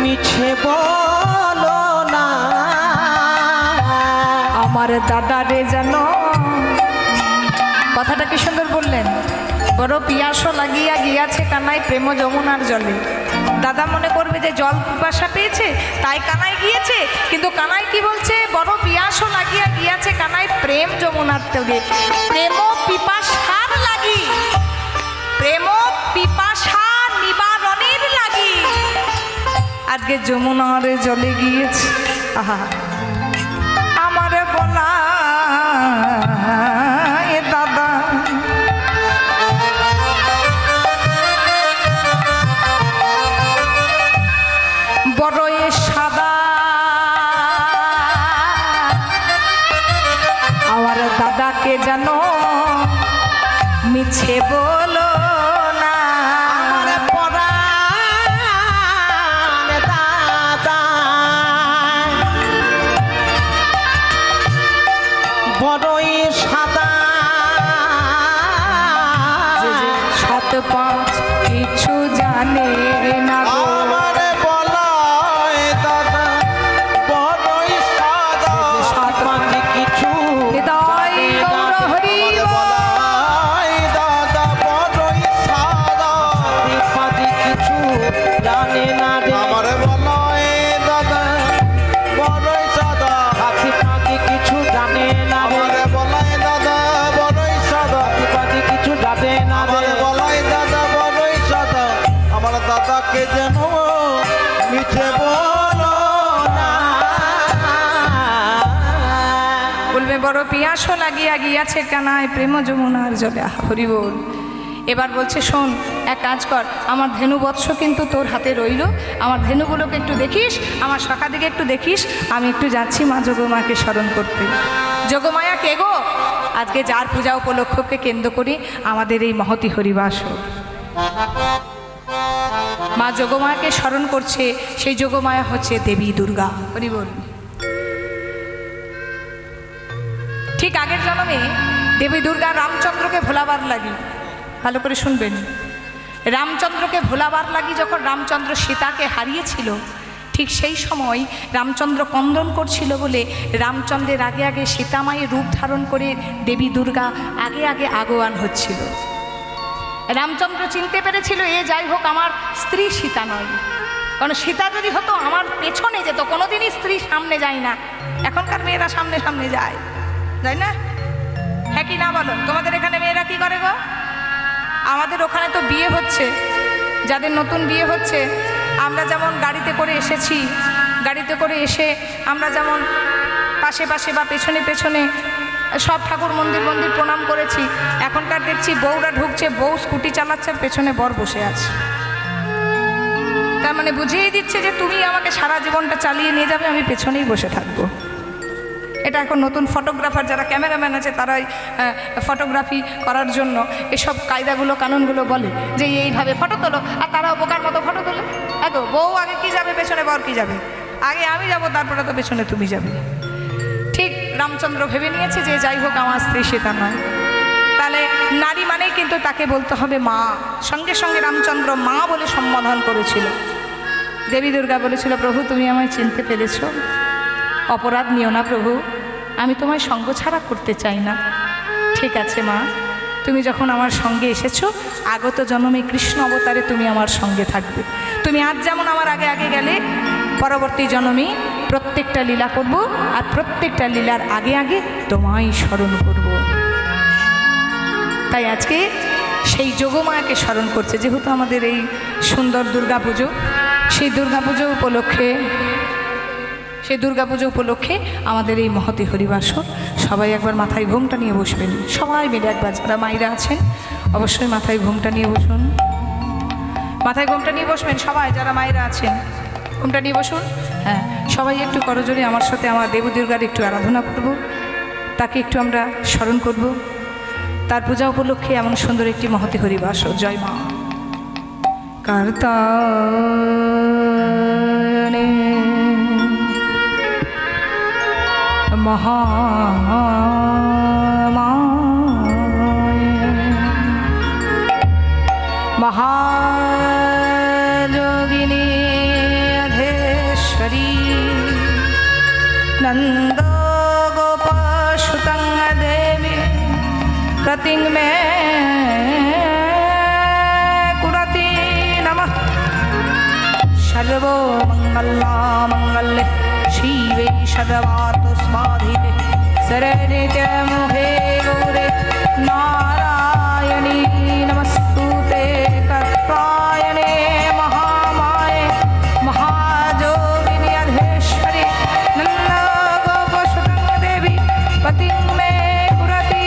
মিছে বলো না, আমার দাদারে জানো, কথাটা কি সুন্দর বললেন, বড় পিয়াসও লাগিয়া গিয়াছে কানাই প্রেম যমুনার জলে। দাদা মনে করবে যে জল পিপাসা পেয়েছে তাই কানাই গিয়েছে, কিন্তু কানাই কি বলছে, বড় পিয়াসও লাগিয়া গিয়াছে কানাই প্রেম যমুনার তীরে। প্রেম পিপাসার লাগি, প্রেম পিপাসা নিবারণের লাগি আজকে যমুনার জলে গিয়েছে। আহা, আমার বলা দাদা বড়ই সাদা, আমার দাদাকে জানো মিছে বলো না, আমার পরাণ দাদা বড়ই সাদা, যে 7-5 কিছু জানে না গো। আমার দাদাকে যেন মিছে বলো না। বলবে বড় পিয়াসও লাগিয়া গিয়াছে কানায় প্রেম যমুনার জলে হরি বল। এবার বলছে শোন, এক কাজ কর, আমার ধেনু বৎস কিন্তু তোর হাতে রইল, আমার ধেনুগুলোকে একটু দেখিস, আমার শাখা দিকে একটু দেখিস, আমি একটু যাচ্ছি মা যোগমাকে স্মরণ করতে। যোগমায়া কে গো? আজকে যার পূজা উপলক্ষকে কেন্দ্র করি আমাদের এই মহতি হরিবাস। মা যোগমায়াকে স্মরণ করছে, সেই যোগমায়া হচ্ছে দেবী দুর্গা। হরি বল। ঠিক আগের জন্মে দেবী দুর্গা রামচন্দ্রকে ভোলাবার লাগি, ভালো করে শুনবেন, রামচন্দ্রকে ভোলাবার লাগি যখন রামচন্দ্র সীতাকে হারিয়েছিল, ঠিক সেই সময় রামচন্দ্র ক্রন্দন করছিল বলে রামচন্দ্রের আগে আগে সীতামায়ের রূপ ধারণ করে দেবী দুর্গা আগে আগে আগোয়ান হচ্ছিল। রামচন্দ্র চিনতে পেরেছিল এ যাই হোক আমার স্ত্রী সীতা নয়, কারণ সীতা যদি হতো আমার পেছনে যেত, কোনোদিনই স্ত্রী সামনে যায় না। এখনকার মেয়েরা সামনে সামনে যায়, যায় না? হ্যাঁ কি না বলো? তোমাদের এখানে মেয়েরা কি করে গো? আমাদের ওখানে তো বিয়ে হচ্ছে, যাদের নতুন বিয়ে হচ্ছে, আমরা যেমন গাড়িতে করে এসেছি, গাড়িতে করে এসে আমরা যেমন পাশে পাশে বা পেছনে পেছনে সব ঠাকুর মন্দির মন্দির প্রণাম করেছি, এখনকার দেখছি বউরা ঢুকছে, বউ স্কুটি চালাচ্ছে, পেছনে বর বসে আছে। তার মানে বুঝিয়ে দিচ্ছে যে তুমি আমাকে সারা জীবনটা চালিয়ে নিয়ে যাবে, আমি পেছনেই বসে থাকবো। এটা এখন নতুন ফটোগ্রাফার যারা ক্যামেরাম্যান আছে তারাই ফটোগ্রাফি করার জন্য এসব কায়দাগুলো কানুনগুলো বলে যে এইভাবে ফটো তোলো, আর তারাও বোকার মতো ফটো তোলে। এগো বউ আগে কি যাবে, পেছনে বর কি যাবে? আগে আমি যাব, তারপরে তো পেছনে তুমি যাবে। ঠিক রামচন্দ্র ভেবে নিয়েছে যে যাই হোক আমার স্ত্রী সীতা নয়, তাহলে নারী মানেই কিন্তু তাকে বলতে হবে মা। সঙ্গে সঙ্গে রামচন্দ্র মা বলে সম্বোধন করেছিল। দেবী দুর্গা বলেছিল প্রভু তুমি আমায় চিনতে পেরেছ, অপরাধ নিও না প্রভু, আমি তোমায় সঙ্গ ছাড়া করতে চাই না। ঠিক আছে মা, তুমি যখন আমার সঙ্গে এসেছো, আগত জন্মে কৃষ্ণ অবতারে তুমি আমার সঙ্গে থাকবে। তুমি আজ যেমন আমার আগে আগে গেলে, পরবর্তী জন্মে প্রত্যেকটা লীলা করব, আর প্রত্যেকটা লীলার আগে আগে তোমায় স্মরণ করব। তাই আজকে সেই যোগমায়াকে স্মরণ করছে, যেহেতু আমাদের এই সুন্দর দুর্গাপুজো, সেই দুর্গাপুজো উপলক্ষে আমাদের এই মহতি হরিবাসর। সবাই একবার মাথায় ঘোমটা নিয়ে বসবেন, সবাই মিলে একবার, যারা মায়েরা আছেন অবশ্যই মাথায় ঘোমটা নিয়ে বসুন, মাথায় ঘোমটা নিয়ে বসবেন সবাই, যারা মায়েরা আছেন ঘোমটা নিয়ে বসুন। হ্যাঁ, সবাই একটু করজোরে আমার সাথে আমার দেবী দুর্গার একটু আরাধনা করব, তাকে একটু আমরা স্মরণ করব, তার পূজা উপলক্ষে এমন সুন্দর একটি মহতি হরিবাসর। জয় মা। কার্তায়নে महायोगिनी अधेश्वरी नंद गोपसुतं देवी प्रतिं मे कुरति नमः। सर्वमङ्गलामङ्गल्ये शिवे सदावातु स्वाधिते शरण्ये मुखे गौरे नारायणी नमस्तुते। कात्यायने महामाये महायोगिनी अधेश्वरी नन्दगोपसुतं देवी पतिं मे कुरति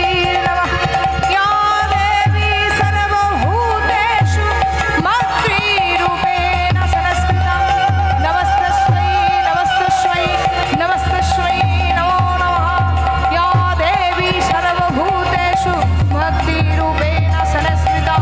नमः। या देवी सर्वभूतेषु मातृरूपेण संस्थिता नमस्तस्मै नमस्तस्मै नमस्तस्मै नमो नमः। या देवी सर्वभूतेषु भक्तिरूपेण संस्थिता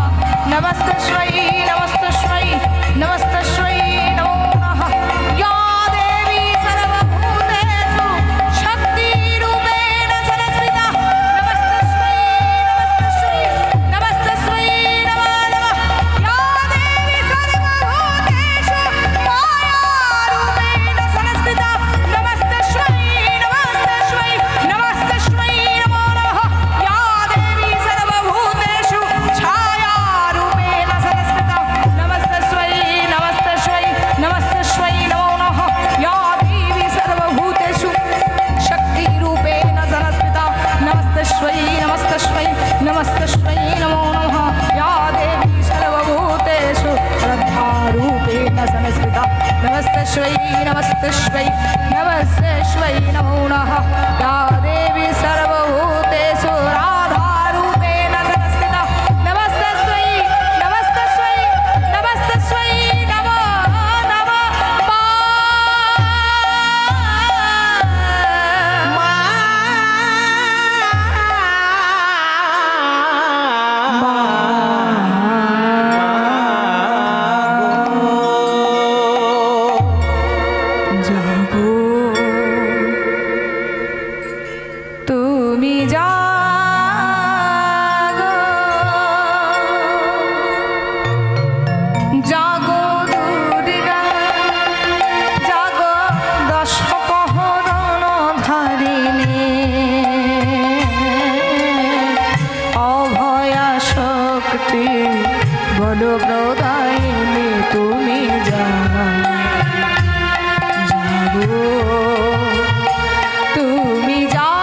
বলো প্রদায়িনী তুমি জাগো, তুমি জাগো,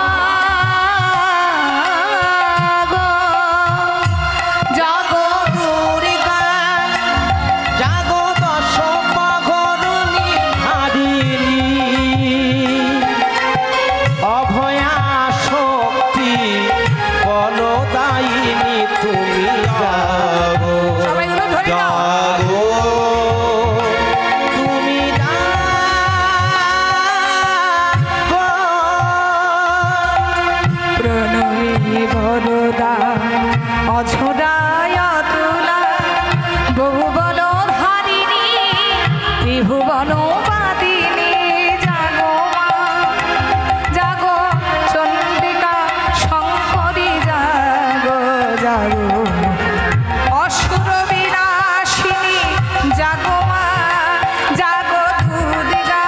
জাগো দুর্গা জাগো দশ প্রহরণী হারিণী, অভয়া শক্তি বলদায়িনী তুমি জাগো, সবাই গুলো ধরে নাও। জাগো তুমি জাগো। প্রণমী বরদা অঝরায় তুলা, বহুবল ধারিণী ত্রিভুবন বাদিনী, জাগো মা জাগো চণ্ডিকা শঙ্করী, জাগো জাগো অসুর বিনাশিনী, জাগো মা জাগো দুর্গা,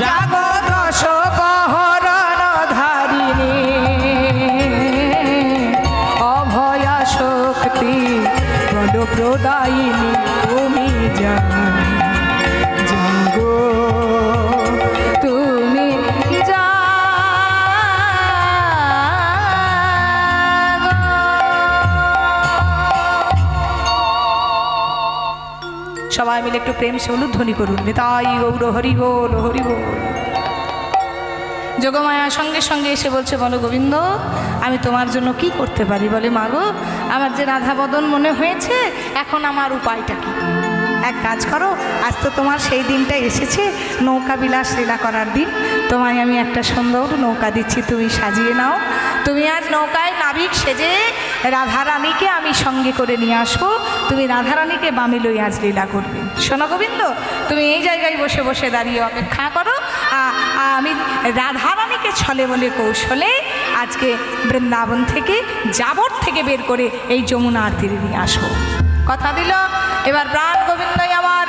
জাগো দশ প্রহরণ ধারিণী, অভয়া শক্তি বল প্রদায়িনী তুমি জাগো, তুমি সবাই মিলে একটু প্রেম সে উলুধ্বনি করুন, তাই গৌর হরি বল হরি বল। যোগমায়া সঙ্গে সঙ্গে এসে বলছে, বলো গোবিন্দ আমি তোমার জন্য কি করতে পারি? বলে মাগো আমার যে রাধা বদন মনে হয়েছে, এখন আমার উপায়টা কি? এক কাজ করো, আজ তো তোমার সেই দিনটা এসেছে নৌকা বিলাস লীলা করার দিন, তোমায় আমি একটা সুন্দর নৌকা দিচ্ছি, তুমি সাজিয়ে নাও। তুমি আজ নৌকায় নাবিক সেজে রাধারানীকে আমি সঙ্গে করে নিয়ে আসবো, তুমি রাধারানীকে বামে লই আজ লীলা করবে। শোনো গোবিন্দ, তুমি এই জায়গায় বসে বসে দাঁড়িয়ে অপেক্ষা করো, আমি রাধারানীকে ছলে বলে কৌশলে আজকে বৃন্দাবন থেকে জাবর থেকে বের করে এই যমুনার তীরে নিয়ে আসবো। কথা দিল। এবার প্রাণ গোবিন্দই আমার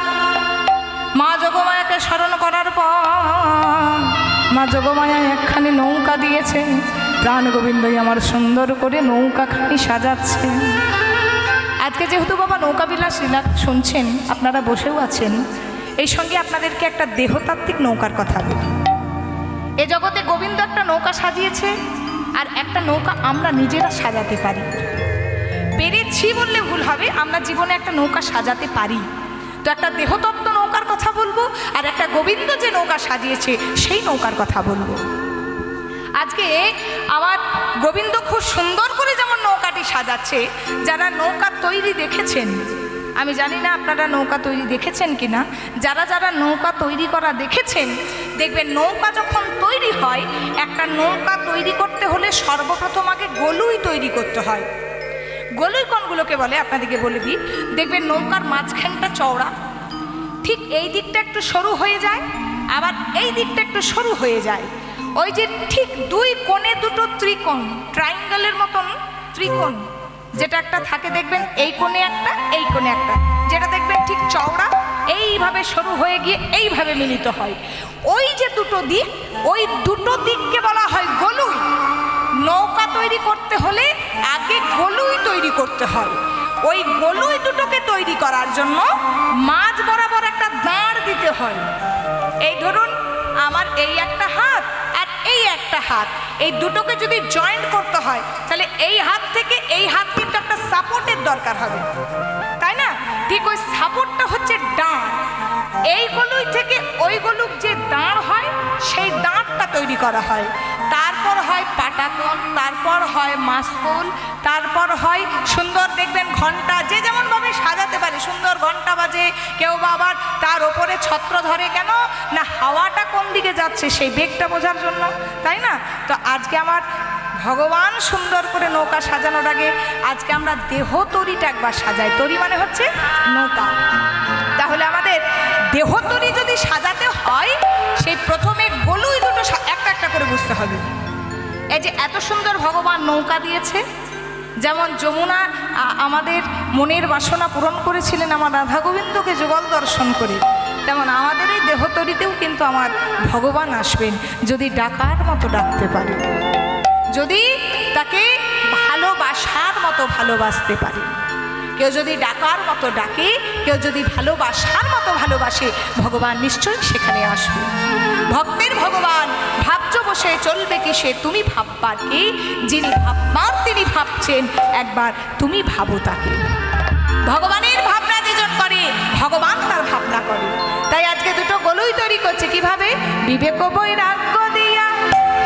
মা যোগমায়াকে স্মরণ করার পর মা যোগমায়া একখানি নৌকা দিয়েছে, প্রাণ গোবিন্দই আমার সুন্দর করে নৌকাখানি সাজাচ্ছে। আজকে যেহেতু বাবা নৌকা বিলাস লীলা শুনছেন, আপনারা বসেও আছেন, এই সঙ্গে আপনাদেরকে একটা দেহতাত্ত্বিক নৌকার কথা বলি। এ জগতে গোবিন্দ একটা নৌকা সাজিয়েছে, আর একটা নৌকা আমরা নিজেরা সাজাতে পারি। পেরেছি বললে ভুল হবে, আমরা জীবনে একটা নৌকা সাজাতে পারি। তো একটা দেহতত্ত্ব নৌকার কথা বলবো, আর একটা গোবিন্দ যে নৌকা সাজিয়েছে সেই নৌকার কথা বলবো। আজকে আমার গোবিন্দ খুব সুন্দর করে যেমন নৌকাটি সাজাচ্ছে, যারা নৌকা তৈরি দেখেছেন, আমি জানি না আপনারা নৌকা তৈরি দেখেছেন কিনা, যারা যারা নৌকা তৈরি করা দেখেছেন দেখবেন নৌকা যখন তৈরি হয়, একটা নৌকা তৈরি করতে হলে সর্বপ্রথম আগে গলুই তৈরি করতে হয়। গলুই কোনগুলোকে বলে আপনাদেরকে বলে দিই। দেখবেন নৌকার মাঝখানটা চওড়া, ঠিক এই দিকটা একটু সরু হয়ে যায়, আবার এই দিকটা একটু সরু হয়ে যায়। ওই যে ঠিক দুই কোণে দুটো ত্রিকোণ, ট্রায়াঙ্গেলের মতন ত্রিকোণ যেটা একটা থাকে দেখবেন, এই কোণে একটা এই কোণে একটা, যেটা দেখবেন ঠিক চওড়া এইভাবে সরু হয়ে গিয়ে এইভাবে মিলিত হয়। ওই যে দুটো দিক, ওই দুটো দিককে বলা হয় গলুই। নৌকা তৈরি করতে হলে আগে গলুই তৈরি করতে হয়। ওই গলুই দুটোকে তৈরি করার জন্য মাঝ বরাবর একটা দাঁড় দিতে হয়। এই ধরুন আমার এই একটা হাত আর এই একটা হাত, এই দুটোকে যদি জয়েন্ট করতে হয় তাহলে এই হাত থেকে এই হাত কিন্তু একটা সাপোর্টের দরকার হবে, তাই না? ঠিক ওই সাপোর্টটা হচ্ছে দাঁড়। এই গলুই থেকে ওই গলুক যে দাঁড় হয়, সেই দাঁড়টা তৈরি করা হয়। তারপর হয় পাটাকন, তারপর হয় মাসকল, তারপর হয় সুন্দর দেখবেন ঘন্টা, যে যেমনভাবে সাজাতে পারে। সুন্দর ঘন্টা বাজে, কেউ বা আবার তার ওপরে ছত্র ধরে, কেন না হাওয়াটা কোন দিকে যাচ্ছে সেই বেগটা বোঝার জন্য, তাই না? তো আজকে আমার ভগবান সুন্দর করে নৌকা সাজানোর আগে আজকে আমরা দেহ তরিটা একবার সাজাই। তরি মানে হচ্ছে নৌকা। তাহলে আমাদের দেহ তরি যদি সাজাতে হয়, সেই প্রথমে গলুই দুটো একটা একটা করে বুঝতে হবে। এই যে এত সুন্দর ভগবান নৌকা দিয়েছে, যেমন যমুনা আমাদের মনের বাসনা পূরণ করেছিলেন আমার রাধা গোবিন্দকে যুগল দর্শন করে, তেমন আমাদের এই দেহতরিতেও কিন্তু আমার ভগবান আসবেন যদি ডাকার মতো ডাকতে পারে, যদি তাকে ভালোবাসার মতো ভালোবাসতে পারে। কেউ যদি ডাকার মতো ডাকে, কেউ যদি ভালোবাসার মতো ভালোবাসে, ভগবান নিশ্চয়ই সেখানে আসবে। ভক্তের ভগবান ভাবছ বসে চলবে কি সে, তুমি ভাববার কি? যিনি ভাববার তিনি ভাবছেন, একবার তুমি ভাবো তাকে। ভগবানের ভাবনা যেজন করে, ভগবান তার ভাবনা করে। তাই আজকে দুটো গলুই তৈরি করছে কিভাবে? বিবেক বৈরাগ্য দিয়া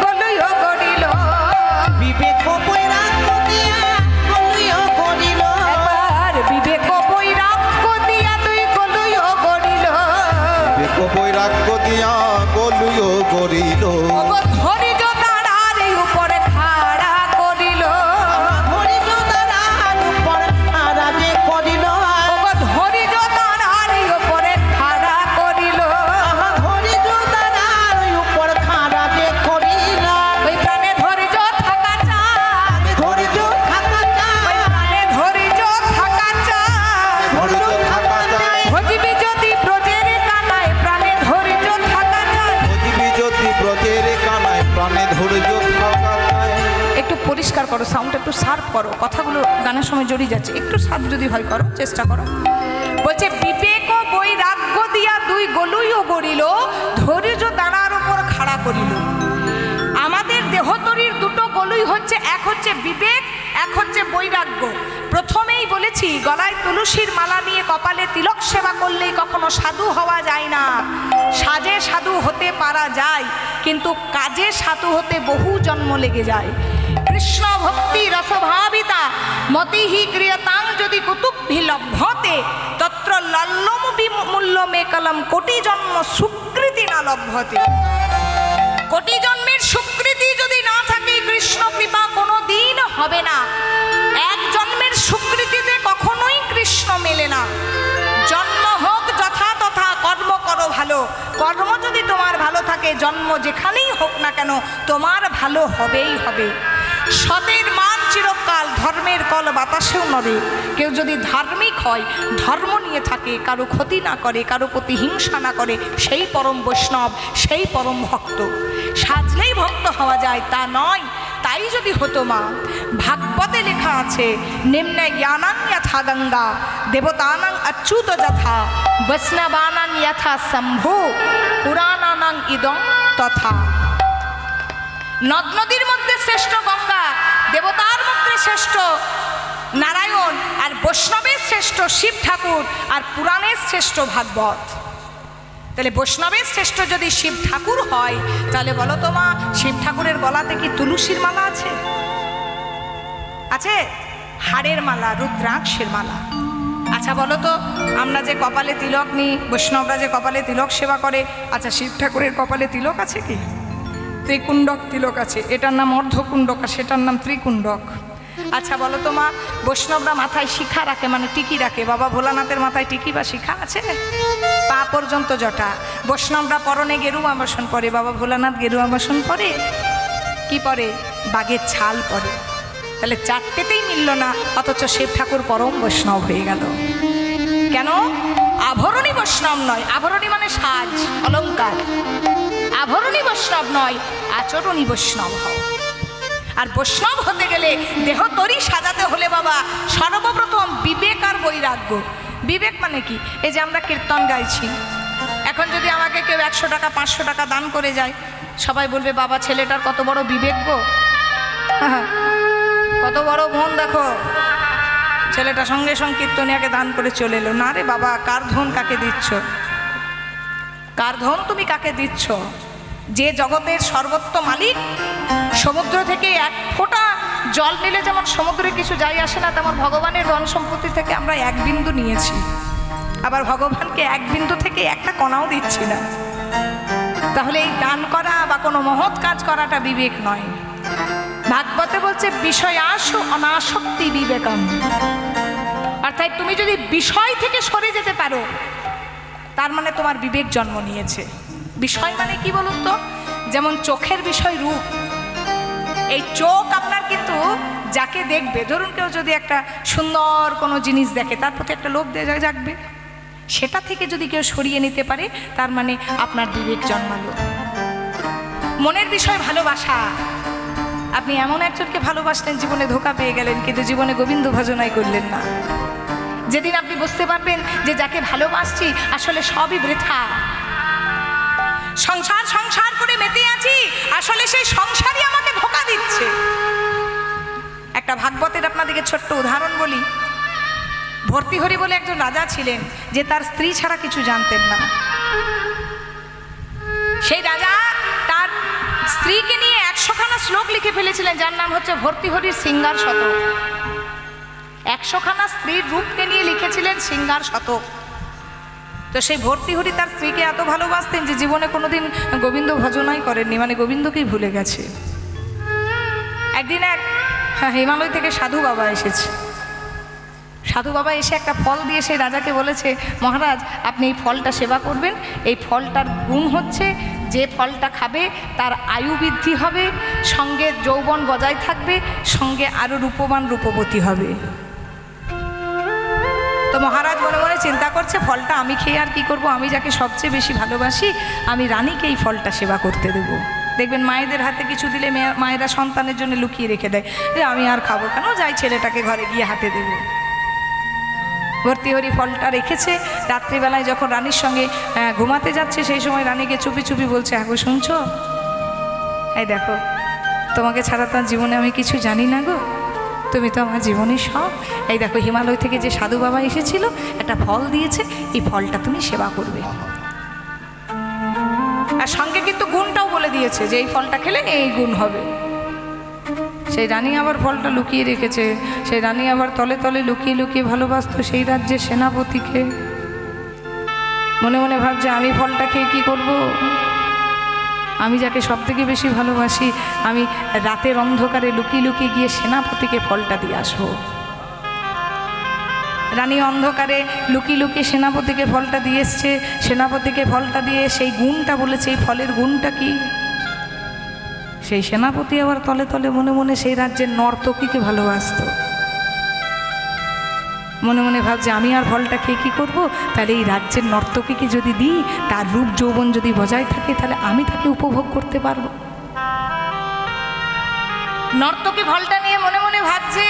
গলুইও গড়িল, বিবেক বৈরাগ্য দিয়া গলুইও গড়িল, এবার বিবেক বৈরাগ্য দিয়া তুই গলুইও গড়িল, বিবেক বৈরাগ্য দিয়া গলুইও গড়িল, ধরিজ তারার উপরে খাড়া করিল, ধরিল তারার উপর খাড়া যে করিল, ধরিজ তারার উপরে খাড়া করিল, ধরিল তারার উপর খাড়া যে করিল, ওই প্রাণে ধরিজ থাকা চাই, ধরিল থাকা চাই, প্রাণে ধরিজ থাকা চাই, ধরিল থাকা চাই, ভজিবি যদি ব্রজের কানায় প্রাণে ধরিজ থাকা চাই। ভজিবি যদি ব্রজের কানায় প্রাণে ধৈর্য থাকা চাই। একটু পরিষ্কার করো, সাউন্ড একটু শার্প করো, কথাগুলো গানের সময় জড়িয়ে যাচ্ছে, একটু শার্প যদি হয় করো, চেষ্টা করো। বলছে বিবেক ও বৈরাগ্য দিয়া দুই গলুইও গড়িল, ধৈর্য দাঁড়ার উপর খাড়া করিল। আমাদের দেহতরীর দুটো গলুই হচ্ছে, এক হচ্ছে বিবেক, এক হচ্ছে বৈরাগ্য। প্রথমেই বলেছি গলায় তুলসীর মালা নিয়ে কপালে তিলক সেবা করলেই কখনো সাধু হওয়া যায় না। সাজে সাধু হতে পারা যায়, কিন্তু কাজে সাধু হতে বহু জন্ম লেগে যায়। কৃষ্ণ ভক্তি রসভাবিতা মতিহি ক্রিয়তাং যদি কুতুভি লভ্যতে তত্র লল্লম বিমূল্য মে কলম কোটি জন্ম সুকৃতি না লভ্যতে। কোটি জন্মের সুকৃতি যদি না থাকে, কৃষ্ণ কৃপা কোনো দিন হবে না। এক জন্মের সুকৃতিতে কখনোই কৃষ্ণ মেলে না। জন্ম হোক যথা তথা, কর্ম করো ভালো। কর্ম যদি তোমার ভালো থাকে, জন্ম যেখানেই হোক না কেন তোমার ভালো হবেই হবে। সতের মান চিরকাল, ধর্মের কল বাতাসেও নড়ে। কেউ যদি ধার্মিক হয়, ধর্ম নিয়ে থাকে, কারো ক্ষতি না করে, কারো প্রতি হিংসা না করে, সেই পরম বৈষ্ণব, সেই পরম ভক্ত। সাজলেই ভক্ত হওয়া যায় তা নয়। তাই যদি হতো মা, ভাগবতে লেখা আছে নিম্নে জ্ঞানাং যথা গঙ্গা দেবতানাং অচ্যুত যথা বৈষ্ণবানাং যথা শম্ভু পুরাণানাং ইদং তথা। নদ নদীর মধ্যে শ্রেষ্ঠ গঙ্গা, দেবতার মধ্যে শ্রেষ্ঠ নারায়ণ, আর বৈষ্ণবের শ্রেষ্ঠ শিব ঠাকুর, আর পুরাণের শ্রেষ্ঠ ভাগবত। তাহলে বৈষ্ণবের শ্রেষ্ঠ যদি শিব ঠাকুর হয়, তাহলে বলো তো মা, শিব ঠাকুরের গলাতে কি তুলসীর মালা আছে? আছে? হাড়ের মালা, রুদ্রাক্ষের মালা। আচ্ছা বলো তো, আমরা যে কপালে তিলক নিই, বৈষ্ণবরা যে কপালে তিলক সেবা করে, আচ্ছা শিব ঠাকুরের কপালে তিলক আছে কি? ত্রিকুণ্ডক তিলক আছে, এটার নাম অর্ধকুণ্ডক আর সেটার নাম ত্রিকুণ্ডক। আচ্ছা বলো তো মা, বৈষ্ণবরা মাথায় শিখা রাখে, মানে টিকি রাখে, বাবা ভোলানাথের মাথায় টিকি বা শিখা আছে? পা পর্যন্ত জটা। বৈষ্ণবরা পরনে গেরুয়া বাসন পরে, বাবা ভোলানাথ গেরুয়া বাসন পরে কি পরে? বাঘের ছাল পরে। তাহলে চারটেতেই মিলল না, অথচ শিব ঠাকুর পরম বৈষ্ণব হয়ে গেল। কেন? আভরণী বৈষ্ণব নয়। আভরণী মানে সাজ অলঙ্কার। আভরণী বৈষ্ণব নয়, আচরণী বৈষ্ণব হও। আর বৈষ্ণব হতে গেলে দেহ তরি সাজাতে হলে বাবা সর্বপ্রথম বিবেক আর বৈরাগ্য। বিবেক মানে কি? এই যে আমরা কীর্তন গাইছি, এখন যদি আমাকে কেউ 100 টাকা 500 টাকা দান করে যায়, সবাই বলবে বাবা ছেলেটার কত বড় বিবেক গো, কত বড় মন দেখো, ছেলেটা সঙ্গে সঙ্গে কীর্তনিয়াকে দান করে চলে এলো। না রে বাবা, কার ধন কাকে দিচ্ছ? কার ধন তুমি কাকে দিচ্ছ? যে জগতের সর্বত্র মালিক, সমুদ্র থেকে এক ফোঁটা জল নিলে যেমন সমুদ্রে কিছু যাই আসে না, তেমন ভগবানের ধন সম্পত্তি থেকে আমরা এক বিন্দু নিয়েছি, আবার ভগবানকে এক বিন্দু থেকে একটা কণাও দিচ্ছি না। তাহলে এই দান করা বা কোনো মহৎ কাজ করাটা বিবেক নয়। ভাগবতে বলছে বিষয় আসু অনাসক্তি বিবেকম, অর্থাৎ তুমি যদি বিষয় থেকে সরে যেতে পারো, তার মানে তোমার বিবেক জন্ম নিয়েছে। বিষয় মানে কি বলুন তো? যেমন চোখের বিষয় রূপ। এই চোখ আপনার কিন্তু যাকে দেখবে, ধরুন কেউ যদি একটা সুন্দর কোনো জিনিস দেখে, তার প্রতি একটা লোভ দেয়া জাগবে। সেটা থেকে যদি কেউ সরিয়ে নিতে পারে, তার মানে আপনার বিবেক জন্মালো। মনের বিষয় ভালোবাসা। আপনি এমন একজনকে ভালোবাসলেন, জীবনে ধোঁকা পেয়ে গেলেন, কিন্তু জীবনে গোবিন্দ ভজনাই করলেন না। যেদিন আপনি বুঝতে পারবেন যে যাকে ভালোবাসছি আসলে সবই বৃথা, সংসার সংসার করে মেতে আছি, আসলে সেই সংসারই আমাকে ধোঁকা দিচ্ছে। একটা ভাগবতের আপনাদেরকে ছোট্ট উদাহরণ বলি। ভর্তৃহরি বলে একজন রাজা ছিলেন যে তার স্ত্রী ছাড়া কিছু জানতেন না। সেই রাজা তার স্ত্রীকে নিয়ে 100খানা শ্লোক লিখে ফেলেছিলেন, যার নাম হচ্ছে ভর্তৃহরির সিঙ্গার শতক। 100খানা স্ত্রীর রূপকে নিয়ে লিখেছিলেন সিঙ্গার শতক। তো সেই ভর্তৃহরি তার স্ত্রীকে এত ভালোবাসতেন যে জীবনে কোনোদিন গোবিন্দ ভজনাই করেননি, মানে গোবিন্দকেই ভুলে গেছে। একদিন এক হিমালয় থেকে সাধু বাবা এসেছে। সাধু বাবা এসে একটা ফল দিয়ে সেই রাজাকে বলেছে, মহারাজ আপনি এই ফলটা সেবা করবেন, এই ফলটার গুণ হচ্ছে যে ফলটা খাবে তার আয়ু বৃদ্ধি হবে, সঙ্গে যৌবন বজায় থাকবে, সঙ্গে আরও রূপবান রূপবতী হবে। তো মহারাজ মনে মনে চিন্তা করছে, ফলটা আমি খেয়ে আর কি করব, আমি যাকে সবচেয়ে বেশি ভালোবাসি আমি রানীকে এই ফলটা সেবা করতে দেব। দেখবেন মায়েদের হাতে কিছু দিলে মায়েরা সন্তানের জন্য লুকিয়ে রেখে দেয় যে আমি আর খাবো কেন, যাই ছেলেটাকে ঘরে গিয়ে হাতে দেব। ভর্তৃহরি ফলটা রেখেছে, রাত্রিবেলায় যখন রানীর সঙ্গে ঘুমাতে যাচ্ছে সেই সময় রানীকে চুপি চুপি বলছে, হ্যাঁ গো শুনছো, এই দেখো তোমাকে ছাড়া তো জীবনে আমি কিছু জানি না গো, তুমি তো আমার জীবনের সব। এই দেখো হিমালয় থেকে যে সাধু বাবা এসেছিল একটা ফল দিয়েছে, এই ফলটা তুমি সেবা করবে। আর সঙ্গে কিন্তু গুণটাও বলে দিয়েছে যে এই ফলটা খেলে এই গুণ হবে। সেই রানী আবার ফলটা লুকিয়ে রেখেছে। সেই রানী আবার তলে তলে লুকিয়ে লুকিয়ে ভালোবাসতো সেই রাজ্যের সেনাপতিকে। মনে মনে ভাবছে আমি ফলটা খেয়ে কী করব, আমি যাকে সব থেকে বেশি ভালোবাসি আমি রাতের অন্ধকারে লুকিয়ে লুকিয়ে গিয়ে সেনাপতিকে ফলটা দিয়ে আসবো। রানী অন্ধকারে লুকিয়ে লুকিয়ে সেনাপতিকে ফলটা দিয়ে এসছে। সেনাপতিকে ফলটা দিয়ে সেই গুণটা বলেছে, এই ফলের গুণটা কি। সেই সেনাপতি আবার তলে তলে মনে মনে সেই রাজ্যের নর্তকীকে ভালোবাসত। মনে মনে ভাবছে আমি আর ফলটা খেয়ে কী করবো, তাহলে এই রাজ্যের নর্তকীকে যদি দিই, তার রূপ যৌবন যদি বজায় থাকে তাহলে আমি তাকে উপভোগ করতে পারবো। নর্তকী ফলটা নিয়ে মনে মনে ভাবছে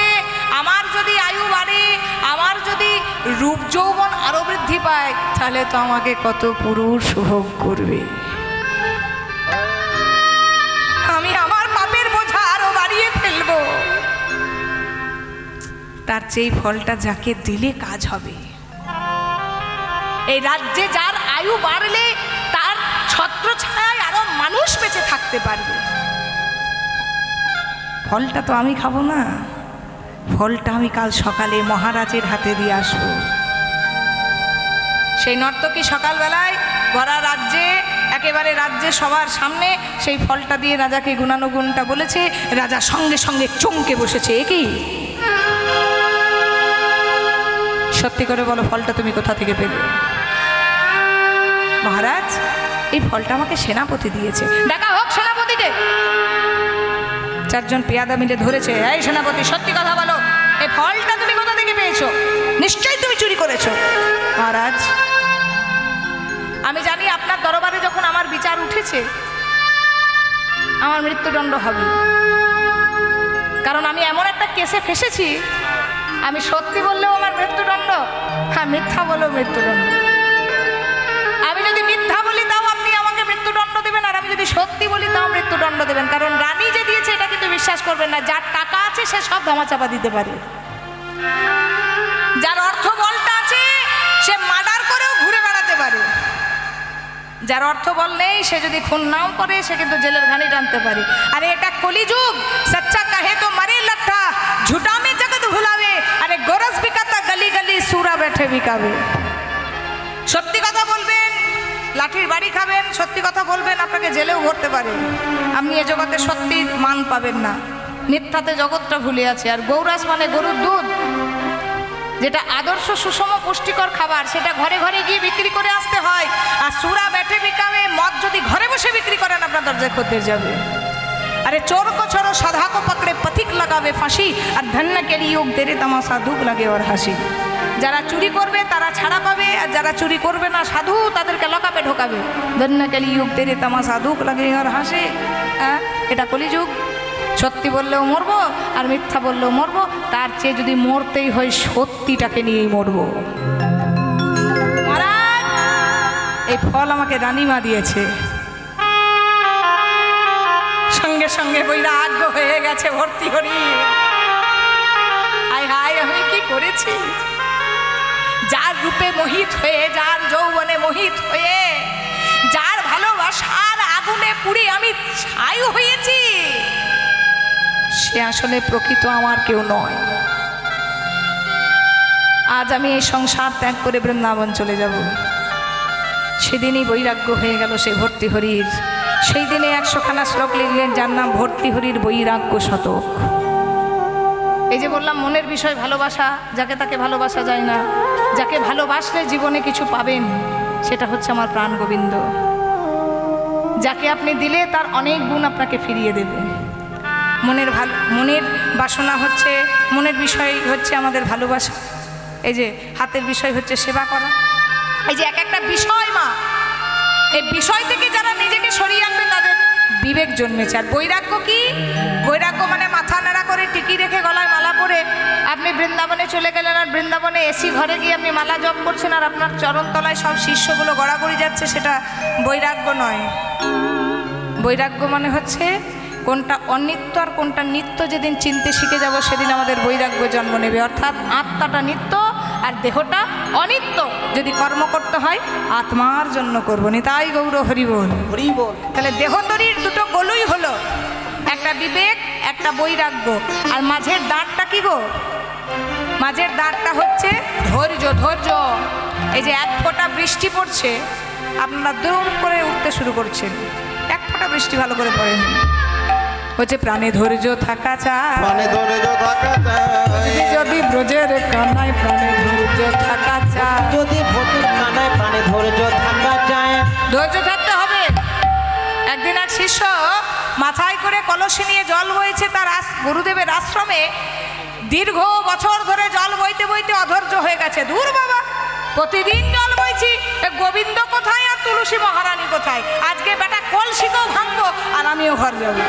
আমার যদি আয়ু বাড়ে, আমার যদি রূপ যৌবন আরো বৃদ্ধি পায়, তাহলে তো আমাকে কত পুরুষ ভোগ করবে, আমি আমার পাপের বোঝা আরো বাড়িয়ে ফেলবো। তার চেয়ে ফলটা যাকে দিলে কাজ হবে। এই রাজ্যে যার আয়ু বাড়লে তার ছত্রছায়ায় আরো মানুষ বেঁচে থাকতে পারবে। ফলটা তো আমি খাবো না, ফলটা আমি কাল সকালে মহারাজের হাতে দিয়ে আসবো। সেই নর্তকী সকালবেলায় ভরা রাজ্যে একেবারে রাজ্যে সবার সামনে সেই ফলটা দিয়ে রাজাকে গুণানুগুণটা বলেছে। রাজা সঙ্গে সঙ্গে চমকে বসেছে, এ কি? সত্যি করে বলো ফলটা তুমি কোথা থেকে পেলে? মহারাজ এই ফলটা আমাকে সেনাপতি দিয়েছে। দেখা হোক সেনাপতিকে। চারজন পেয়াদা মিলে ধরেছে, এই সেনাপতি সত্যি কথা বলো, এই ফলটা তুমি কোথা থেকে পেয়েছো? নিশ্চয়ই তুমি চুরি করেছো। মহারাজ আমি জানি আপনার দরবারে যখন আমার বিচার উঠেছে আমার মৃত্যুদণ্ড হবে, কারণ আমি এমন একটা কেসে ফেসেছি, আমি সত্যি বললেও আমার মৃত্যুদণ্ড, হ্যাঁ মিথ্যা বলেও মৃত্যুদণ্ড। আমি যদি মিথ্যা বলি তাও আপনি আমাকে মৃত্যুদণ্ড দেবেন, আর আমি যদি সত্যি বলি তাও মৃত্যুদণ্ড দেবেন। কারণ রানী যে দিয়েছে এটা কিন্তু বিশ্বাস করবেন না। যার টাকা আছে সে সব ধামাচাপা দিতে পারে, যার অর্থ বলটা আছে সে মার্ডার করেও ঘুরে বেড়াতে পারে, যার অর্থ বল নেই সে যদি খুন নাও করে সে কিন্তু জেলের ঘানি টানতে পারে। আরে এটা কলিযুগ, সচ্চা কাহে তো মারে লট্টা, ঝুটা মে জগৎ ভুলাবে, আরে গোরস বিকাতা গলি গলি সুরা বেঠে বিকাবে। সত্যি কথা বলবেন লাঠির বাড়ি খাবেন, সত্যি কথা বলবেন আপনাকে জেলেও ভরতে পারে, আপনি এ জগতে সত্যি মান পাবেন না। মিথ্যাতে জগৎটা ভুলে আছে। আর গৌরাস মানে গরুর দুধ, যেটা আদর্শ সুষম পুষ্টিকর খাবার, সেটা ঘরে ঘরে গিয়ে বিক্রি করে আসতে হয়। আর সুরা বেঠে বিকাবে, মদ যদি ঘরে বসে বিক্রি করেন আপনার দরজায় খদ্দের যাবে। अरे चोर को छोड़ो साधा को पकड़े पथिक लगावे फांसी और धन्य के लिए योग तेरे तमाशा दुख लगे और हाসি। যারা চুরি করবে তারা ছাড়া পাবে, আর যারা চুরি করবে না সাধু তাদেরকে লকাপে ঢোকাবে। ধন্য के लिए योग तेरे तमाशा दुख लगे और হাসি। এটা কলিযুগ। সত্যি বললেও মরবো আর মিথ্যা বললেও মরবো, তার চেয়ে যদি মরতেই হয় সত্যিটাকে নিয়েই মরবো। মহারাজ, এই ফল আমাকে রানীমা দিয়েছে। সঙ্গে সঙ্গে বৈরাগ্য হয়ে গেছে ভর্তি হরি। হায় হায়, আমি কি করেছি? যার রূপে মোহিত হয়ে, যার যৌবনে মোহিত হয়ে, যার ভালোবাসার আগুনে পুড়ে আমি ছাই হয়েছি, সে আসলে প্রকৃত আমার কেউ নয়। আজ আমি এই সংসার ত্যাগ করে বৃন্দাবন চলে যাব। সেদিনই বৈরাগ্য হয়ে গেল সে ভর্তৃহরির। সেই দিনে 100খানা শ্লোক লিখলেন, যার নাম ভর্তৃহরির বৈরাগ্য শতক। এই যে বললাম মনের বিষয় ভালোবাসা, যাকে তাকে ভালোবাসা যায় না। যাকে ভালোবাসলে জীবনে কিছু পাবেন, সেটা হচ্ছে আমার প্রাণ গোবিন্দ। যাকে আপনি দিলে তার অনেক গুণ আপনাকে ফিরিয়ে দেবে। মনের বাসনা হচ্ছে, মনের বিষয় হচ্ছে আমাদের ভালোবাসা। এই যে হাতের বিষয় হচ্ছে সেবা করা। এই যে এক একটা বিষয় মা, এই বিষয় থেকে যারা নিজেকে সরিয়ে আনবে তাদের বিবেক জন্মেছে। আর বৈরাগ্য কি? বৈরাগ্য মানে মাথা নাড়া করে টিকি রেখে গলায় মালা পরে আপনি বৃন্দাবনে চলে গেলেন, আর বৃন্দাবনে এসি ঘরে গিয়ে আপনি মালা জপ করছেন, আর আপনার চরণতলায় সব শিষ্যগুলো গড়াগড়ি যাচ্ছে, সেটা বৈরাগ্য নয়। বৈরাগ্য মানে হচ্ছে কোনটা অনিত্য আর কোনটা নিত্য যেদিন চিনতে শিখে যাব, সেদিন আমাদের বৈরাগ্য জন্ম নেবে। অর্থাৎ আত্মাটা নিত্য আর দেহটা অনিত্য। যদি কর্ম করতে হয় আত্মার জন্য করবো, নিতাই গৌর হরিবোল হরিবোল। তাহলে দেহতরির দুটো গোলই হলো, একটা বিবেক, একটা বৈরাগ্য। আর মাঝের দাঁড়টা কি গো? মাঝের দাঁড়টা হচ্ছে ধৈর্য। ধৈর্য। এই যে এক ফোঁটা বৃষ্টি পড়ছে, আপনারা দুম করে উঠতে শুরু করছেন, এক ফোঁটা বৃষ্টি ভালো করে পড়েনি, হচ্ছে প্রাণে ধৈর্য থাকা চায়। প্রাণে ধৈর্য থাকা চাই। যদি ব্রজের কানায় প্রাণে ধৈর্য থাকা চায়, যদি ভোটের কানায় প্রাণে ধৈর্য থাকা চায়, ধৈর্য থাকতে হবে। একদিন এক শিষ্য মাথায় করে কলসি নিয়ে জল বইছে তার গুরুদেবের আশ্রমে। দীর্ঘ বছর ধরে জল বইতে বইতে অধৈর্য হয়ে গেছে। দূর বাবা, প্রতিদিন জল বইছি, গোবিন্দ কোথায় আর তুলসী মহারানী কোথায়? আজকে বেটা কলসিকেও ভাঙবো আর আমিও ঘর যাবো।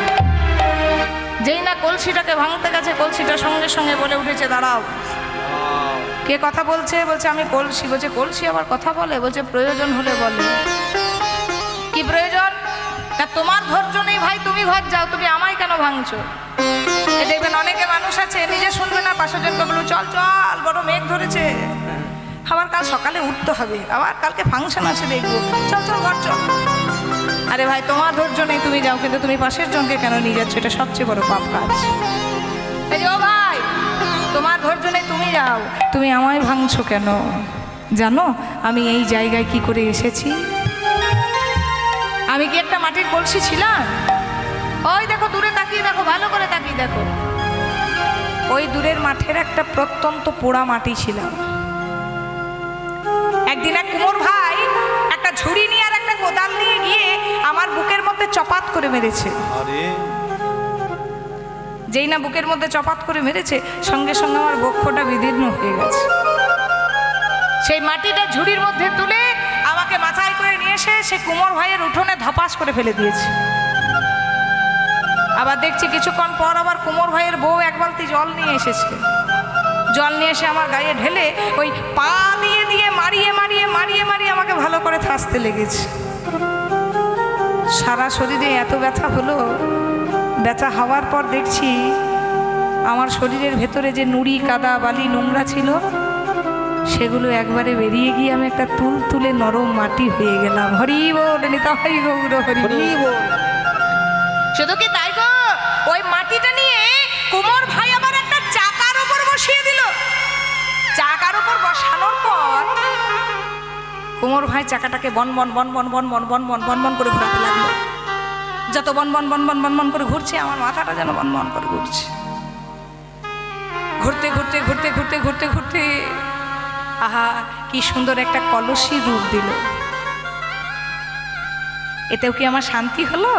যেই না কলসিটাকে ভাঙতে গেছে, কলসিটা সঙ্গে সঙ্গে বলে উঠেছে, দাঁড়াও। কে কথা বলছে? বলছে আমি কলসি। বলছে কলসি আবার কথা বলে? বলছে প্রয়োজন হলে বলে। কি প্রয়োজন? তা তোমার ধৈর্য নেই ভাই, তুমি ঘর যাও, তুমি আমায় কেন ভাঙছো? দেখবেন অনেকে মানুষ আছে নিজে শুনবে না, পাঁচজনকে বলবো চল চল, বড় মেঘ ধরেছে, আবার কাল সকালে উঠতে হবে, আবার কালকে ফাংশন আছে দেখবো, চল চল ঘর চল। আরে ভাই, তোমার ধৈর্য নেই তুমি যাও, কিন্তু তুমি পাশের জনকে কেন নিয়ে যাচ্ছ? এটা সবচেয়ে বড় পাপ কাজ। এই যে ও ভাই, তোমার ধৈর্য নেই তুমি যাও, তুমি আমায় ভাঙছো কেন? জানো আমি এই জায়গায় কি করে এসেছি? আমি কি একটা মাটির কলসি ছিলাম? ওই দেখো দূরে তাকিয়ে দেখো, ভালো করে তাকিয়ে দেখো, ওই দূরের মাঠের একটা প্রত্যন্ত পোড়া মাটি ছিলাম। একদিন এক কুমোর ভাই একটা ঝুড়ি নিয়ে আর একটা কোদাল নিয়ে গিয়ে আমার বুকের মধ্যে চপাত করে মেরেছে। আরে যেই না বুকের মধ্যে চপাত করে মেরেছে, সঙ্গে সঙ্গে আমার বক্ষটা বিদীর্ণ হয়ে গেছে। সেই মাটিটা ঝুড়ির মধ্যে তুলে আমাকে মাথায় করে নিয়ে এসে সে কুমোর ভাইয়ের উঠোনে ধপাস করে ফেলে দিয়েছে। আবার দেখছি কিছুক্ষণ পর আবার কুমোর ভাইয়ের বউ এক বালতি জল নিয়ে এসেছে। জল নিয়ে এসে আমার গায়ে ঢেলে ওই পা দিয়ে দিয়ে মারিয়ে মারিয়ে মারিয়ে মারিয়ে আমাকে ভালো করে থাসতে লেগেছে। সারা শরীরে এত ব্যথা হলো। ব্যথা হওয়ার পর দেখছি আমার শরীরের ভেতরে যে নুড়ি কাদা বালি নোংরা ছিল, সেগুলো একবারে বেরিয়ে গিয়ে আমি একটা তুলতুলে নরম মাটি হয়ে গেলাম। হরি বল, নিতাই গৌর হরি বল। শুধু কি তাই গো, ওই মাটিটা নিয়ে কুমোর ভাই আবার একটা চাকার উপর বসিয়ে দিল। চাকার উপর বসানোর পর কুমোর ভাই চাকাটাকে বন বন বন বন বন বন বন বন বন বন করে ঘোরাতে লাগলো। যত বন বন বন বন বন বন করে ঘুরছে, আমার মাথাটা যেন বন বন করে ঘুরছে। ঘুরতে ঘুরতে ঘুরতে ঘুরতে ঘুরতে ঘুরতে আহা কি সুন্দর একটা কলসি রূপ দিল। এতেও কি আমার শান্তি হলো?